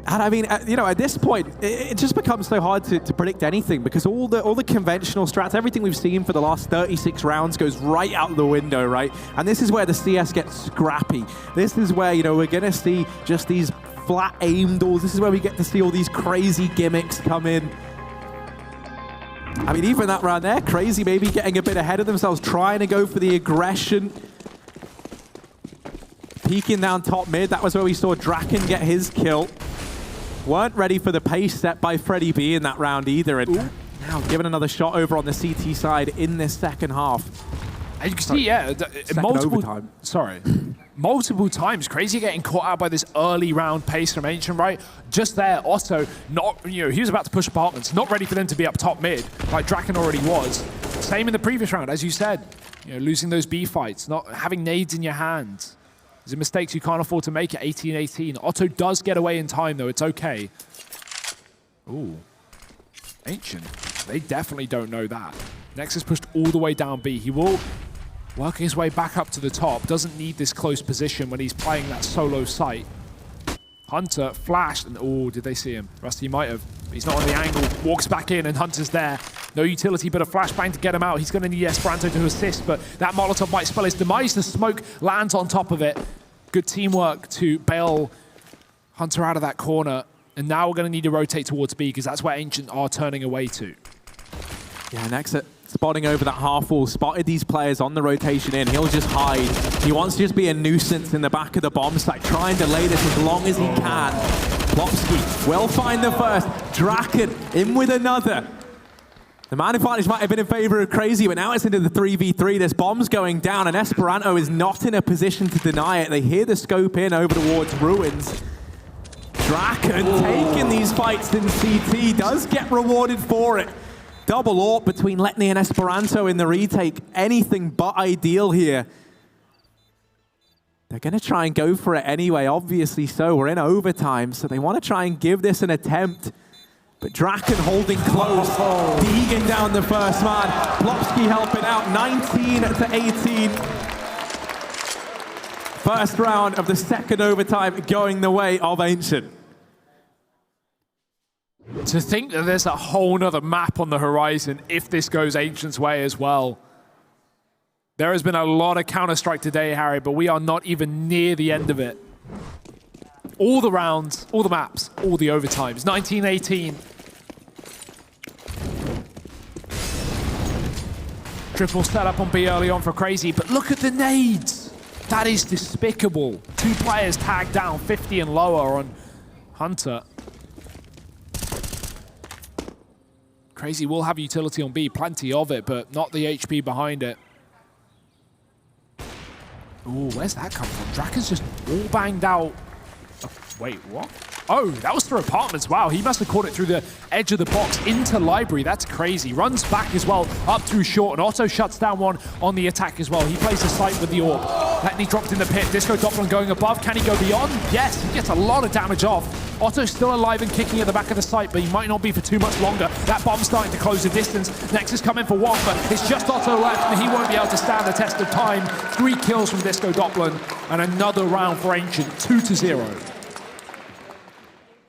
B: And I mean, you know, at this point, it just becomes so hard to predict anything, because all the conventional strats, everything we've seen for the last 36 rounds goes right out the window, right? And this is where the CS gets scrappy. This is where, you know, we're going to see just these flat aim doors. This is where we get to see all these crazy gimmicks come in. I mean, even that round there, Cr4zy maybe getting a bit ahead of themselves, trying to go for the aggression. Peeking down top mid, that was where we saw Draken get his kill. Weren't ready for the pace set by Freddy B in that round either. And now given another shot over on the CT side in this second half.
A: As you can see, yeah, multiple times, Cr4zy getting caught out by this early round pace from Ancient, right? Just there, Otto, not, you know, he was about to push apartments, not ready for them to be up top mid, like Draken already was. Same in the previous round, as you said, you know, losing those B fights, not having nades in your hands. These are mistakes you can't afford to make at 18-18. Otto does get away in time, though. It's okay. Ooh. Ancient. They definitely don't know that. Nex is pushed all the way down B. He will work his way back up to the top. Doesn't need this close position when he's playing that solo site. Hunter flashed, and oh, did they see him? Rusty might have. He's not on the angle. Walks back in, and Hunter's there. No utility, but a flashbang to get him out. He's going to need Esperanto to assist, but that Molotov might spell his demise. The smoke lands on top of it. Good teamwork to bail Hunter out of that corner. And now we're going to need to rotate towards B, because that's where Ancient are turning away to.
B: Yeah, Nex spotting over that half wall, spotted these players on the rotation in. He'll just hide. He wants to just be a nuisance in the back of the bomb site, try and delay this as long as he can. Plopsky will find the first. Draken in with another. The man advantage might have been in favor of Cr4zy, but now it's into the 3v3. This bomb's going down, and Esperanto is not in a position to deny it. They hear the scope in over towards Ruins. Draken taking these fights in CT, does get rewarded for it. Double AWP between Letney and Esperanto in the retake. Anything but ideal here. They're going to try and go for it anyway, obviously so. We're in overtime, so they want to try and give this an attempt. But Draken holding close, digging down the first man. Plopsky helping out, 19-18. First round of the second overtime going the way of Ancient.
A: To think that there's a whole nother map on the horizon if this goes Ancient's way as well. There has been a lot of Counter-Strike today, Harry, but we are not even near the end of it. All the rounds, all the maps, all the overtimes. 19-18. Triple setup on B early on for Cr4zy, but look at the nades. That is despicable. 2 players tagged down, 50 and lower on Hunter. Cr4zy will have utility on B, plenty of it, but not the HP behind it. Ooh, where's that come from? Draken's just all banged out. Oh, wait, what? Oh, that was through apartments. Wow, he must have caught it through the edge of the box into library. That's crazy. Runs back as well, up through short, and Otto shuts down one on the attack as well. He plays the site with the orb. Letney dropped in the pit. Disco Doppler going above. Can he go beyond? Yes, he gets a lot of damage off. Otto's still alive and kicking at the back of the site, but he might not be for too much longer. That bomb's starting to close the distance. Nexus coming for one, but it's just Otto left, and he won't be able to stand the test of time. 3 kills from Disco Doppler, and another round for Ancient, 2-0.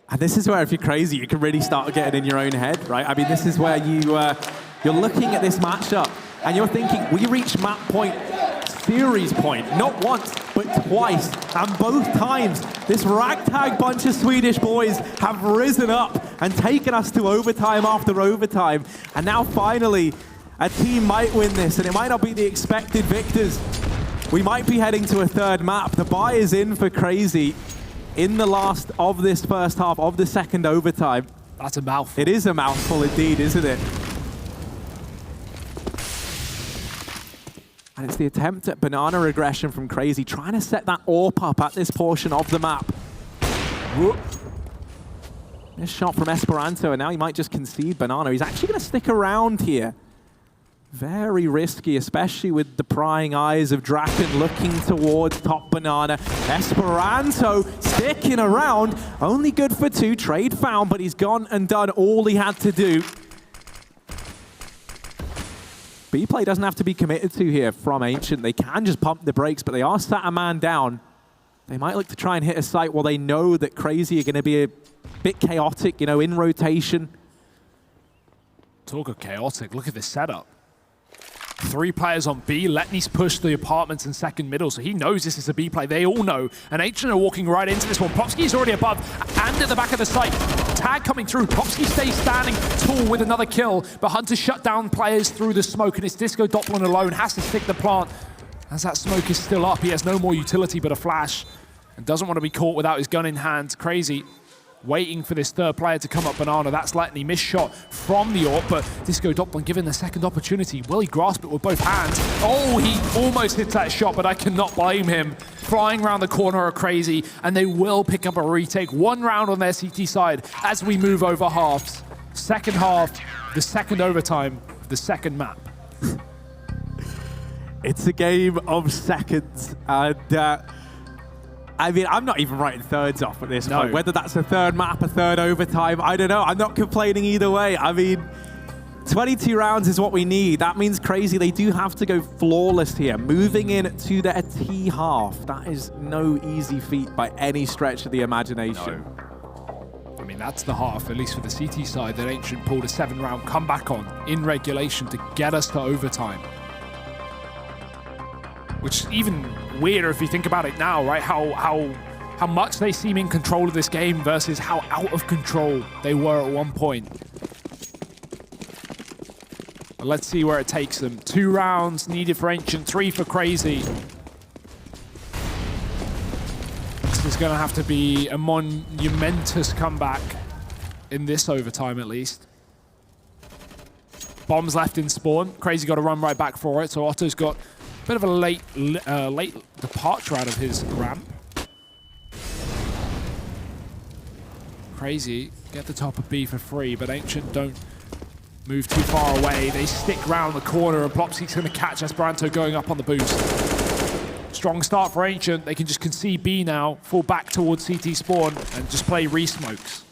B: And this is where, if you're Cr4zy, you can really start getting in your own head, right? I mean, this is where you're looking at this matchup, and you're thinking, we reach map point, series point, not once, but twice. And both times, this ragtag bunch of Swedish boys have risen up and taken us to overtime after overtime. And now, finally, a team might win this, and it might not be the expected victors. We might be heading to a third map. The buy is in for Cr4zy. In the last of this first half of the second overtime.
A: That's a mouthful.
B: It is a mouthful indeed, isn't it? And it's the attempt at banana aggression from Cr4zy, trying to set that AWP up at this portion of the map. Whoop. This shot from Esperanto, and now he might just concede banana. He's actually going to stick around here. Very risky, especially with the prying eyes of Draken looking towards top banana. Esperanto sticking around, only good for 2, trade found, but he's gone and done all he had to do. B-play doesn't have to be committed to here from Ancient. They can just pump the brakes, but they are sat a man down. They might look to try and hit a site while they know that Cr4zy are going to be a bit chaotic, you know, in rotation.
A: Talk of chaotic, look at this setup. 3 players on B. Letney's pushed the apartments in second middle, so he knows this is a B play. They all know. And Ancient are walking right into this one. Popsky's already above and at the back of the site. Tag coming through. Popsky stays standing tall with another kill, but Hunter shut down players through the smoke, and it's Disco Doppler alone. Has to stick the plant. As that smoke is still up, he has no more utility but a flash, and doesn't want to be caught without his gun in hand. Cr4zy waiting for this third player to come up banana. That's Letney, missed shot from the AWP, but Disco Doppler given the second opportunity. Will he grasp it with both hands? Oh, he almost hits that shot, but I cannot blame him. Flying around the corner of Cr4zy, and they will pick up a retake. 1 round on their CT side as we move over halves. Second half, the second overtime, the second map.
B: It's a game of seconds, and I mean, I'm not even writing thirds off at this point. Whether that's a third map, a third overtime, I don't know. I'm not complaining either way. I mean, 22 rounds is what we need. That means Cr4zy, they do have to go flawless here. Moving in to their T half. That is no easy feat by any stretch of the imagination.
A: No. I mean, that's the half, at least for the CT side, that Ancient pulled a 7-round comeback on in regulation to get us to overtime. Which is even weirder if you think about it now, right? How much they seem in control of this game versus how out of control they were at one point. But let's see where it takes them. 2 rounds needed for Ancient, 3 for Cr4zy. This is going to have to be a monumentous comeback in this overtime, at least. Bombs left in spawn. Cr4zy got to run right back for it, so Otto's got bit of a late departure out of his ramp. Cr4zy get the top of B for free, but Ancient don't move too far away. They stick round the corner, and Plopsky's going to catch Esperanto going up on the boost. Strong start for Ancient. They can just concede B now, fall back towards CT spawn, and just play re-smokes.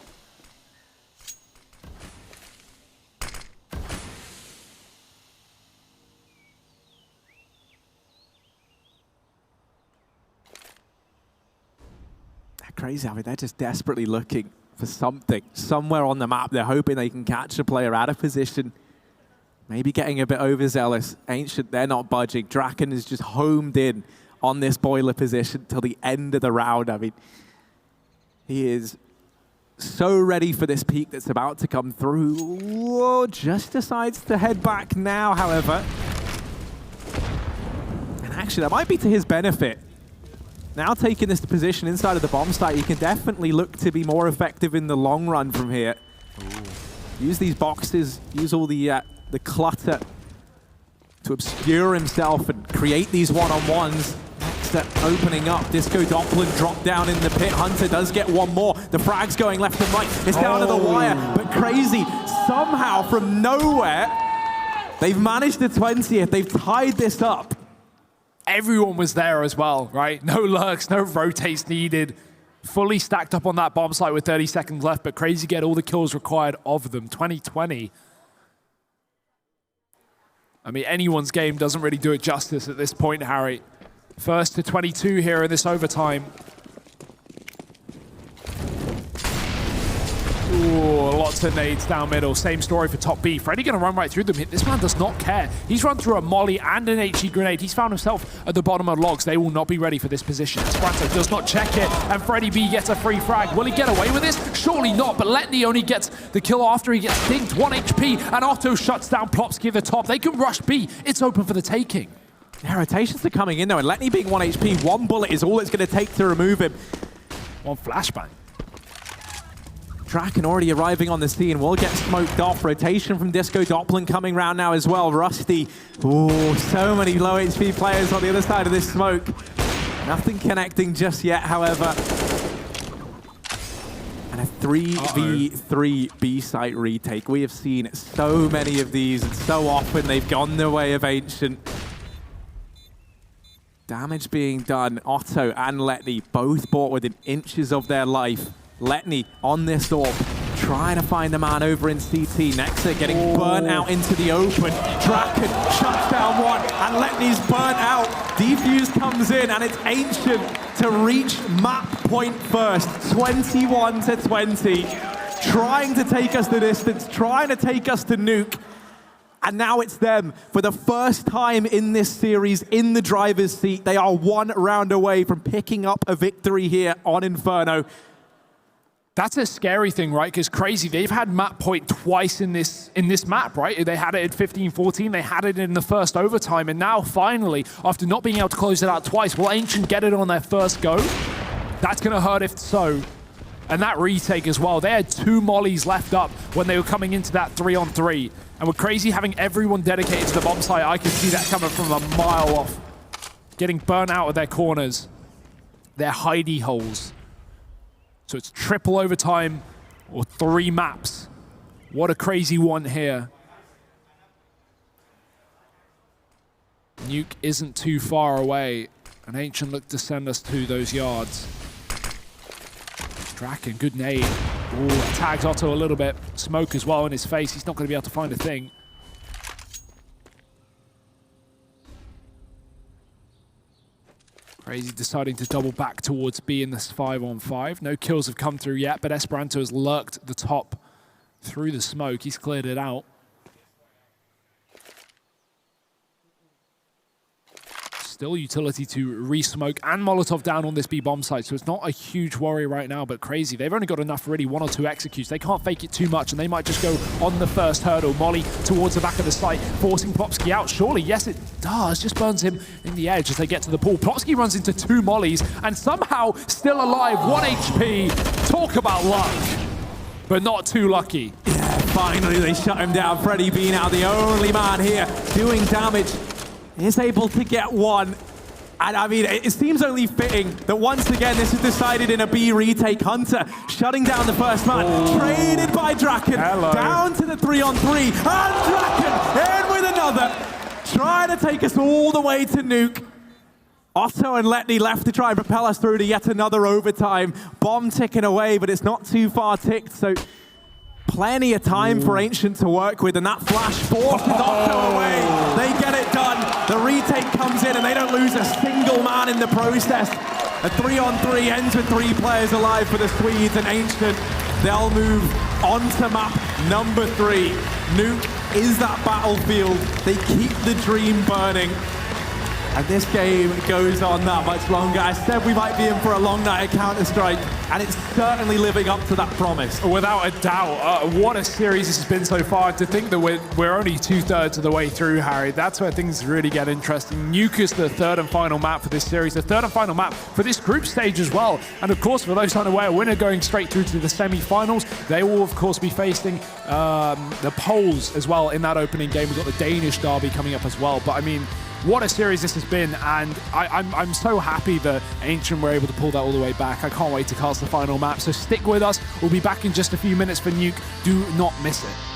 B: Cr4zy, I mean, they're just desperately looking for something. Somewhere on the map, they're hoping they can catch a player out of position. Maybe getting a bit overzealous. Ancient, they're not budging. Draken is just homed in on this boiler position till the end of the round. I mean, he is so ready for this peak that's about to come through. Whoa, just decides to head back now, however. And actually, that might be to his benefit. Now taking this position inside of the bomb site, he can definitely look to be more effective in the long run from here.
A: Ooh.
B: use these boxes, use all the clutter to obscure himself and create these one-on-ones. Next opening up, Disco Doppler dropped down in the pit. Hunter does get one more. The frag's going left and right. It's down to the wire, but Cr4zy somehow from nowhere, they've managed the 20th. They've tied this up.
A: Everyone was there as well, right? No lurks, no rotates needed. Fully stacked up on that bomb site with 30 seconds left, but Cr4zy get all the kills required of them. 2020. I mean, anyone's game doesn't really do it justice at this point, Harry. First to 22 here in this overtime. Ooh, lots of nades down middle. Same story for top B. Freddy gonna run right through them. This man does not care. He's run through a molly and an HE grenade. He's found himself at the bottom of logs. They will not be ready for this position. Cr4zy does not check it, and Freddy B gets a free frag. Will he get away with this? Surely not, but Letny only gets the kill after he gets dinked. 1 HP, and Otto shuts down Plopsky at the top. They can rush B. It's open for the taking.
B: Yeah, rotations are coming in though, and Letny being 1 HP, 1 bullet is all it's going to take to remove him.
A: 1 flashbang.
B: Draken already arriving on the scene, will get smoked off. Rotation from Disco Doppler coming round now as well. Rusty, ooh, so many low HP players on the other side of this smoke. Nothing connecting just yet, however. And a 3v3 B site retake. We have seen so many of these, and so often they've gone the way of Ancient. Damage being done. Otto and Letny both bought within inches of their life. Letny on this orb, trying to find the man over in CT. Nexa getting burnt out into the open. Draken shuts down one, and Letny's burnt out. Defuse comes in, and it's Ancient to reach map point first. 21-20. Trying to take us the distance, trying to take us to nuke. And now it's them. For the first time in this series, in the driver's seat, they are 1 round away from picking up a victory here on Inferno.
A: That's a scary thing, right? Because Cr4zy, they've had map point twice in this map, right? They had it at 15-14, they had it in the first overtime, and now finally, after not being able to close it out twice, will Ancient get it on their first go? That's gonna hurt if so. And that retake as well. They had 2 mollies left up when they were coming into that 3-on-3. And with Cr4zy having everyone dedicated to the bomb site, I can see that coming from a mile off. Getting burnt out of their corners. Their hidey holes. So it's triple overtime or 3 maps. What a Cr4zy want here. Nuke isn't too far away, and Ancient look to send us to those yards. Draken, good nade. Ooh, tags Otto a little bit. Smoke as well in his face. He's not going to be able to find a thing. Cr4zy deciding to double back towards B in this 5-on-5. No kills have come through yet, but Esperanto has lurked the top through the smoke. He's cleared it out. Still utility to re-smoke and Molotov down on this B bomb site, so it's not a huge worry right now, but Cr4zy, they've only got enough really 1 or 2 executes. They can't fake it too much, and they might just go on the first hurdle. Molly towards the back of the site, forcing Plopsky out. Surely, yes it does, just burns him in the edge as they get to the pool. Plopsky runs into 2 mollies, and somehow still alive, 1 HP. Talk about luck, but not too lucky.
B: Yeah, finally they shut him down. Freddy B now the only man here doing damage. Is able to get 1. And I mean, it seems only fitting that once again this is decided in a B retake. Hunter shutting down the first man. Traded by Draken.
A: Hello.
B: Down to the 3-on-3. And Draken in with another. Trying to take us all the way to nuke. Otto and Letny left to try and propel us through to yet another overtime. Bomb ticking away, but it's not too far ticked. So plenty of time for Ancient to work with, and that flash forces Otto away. They get it done. The retake comes in, and they don't lose a single man in the process. A 3-on-3 ends with 3 players alive for the Swedes, and Ancient, they'll move on to map number 3. Nuke is that battlefield. They keep the dream burning. And this game goes on that much longer. I said we might be in for a long night at Counter-Strike, and it's certainly living up to that promise.
A: Without a doubt. What a series this has been so far. To think that we're only 2/3 of the way through, Harry, that's where things really get interesting. Nuke is the third and final map for this series, the third and final map for this group stage as well. And of course, for those unaware, winner going straight through to the semi-finals. They will, of course, be facing the Poles as well in that opening game. We've got the Danish derby coming up as well. But I mean, what a series this has been, and I'm so happy that Ancient were able to pull that all the way back. I can't wait to cast the final map, so stick with us. We'll be back in just a few minutes for Nuke. Do not miss it.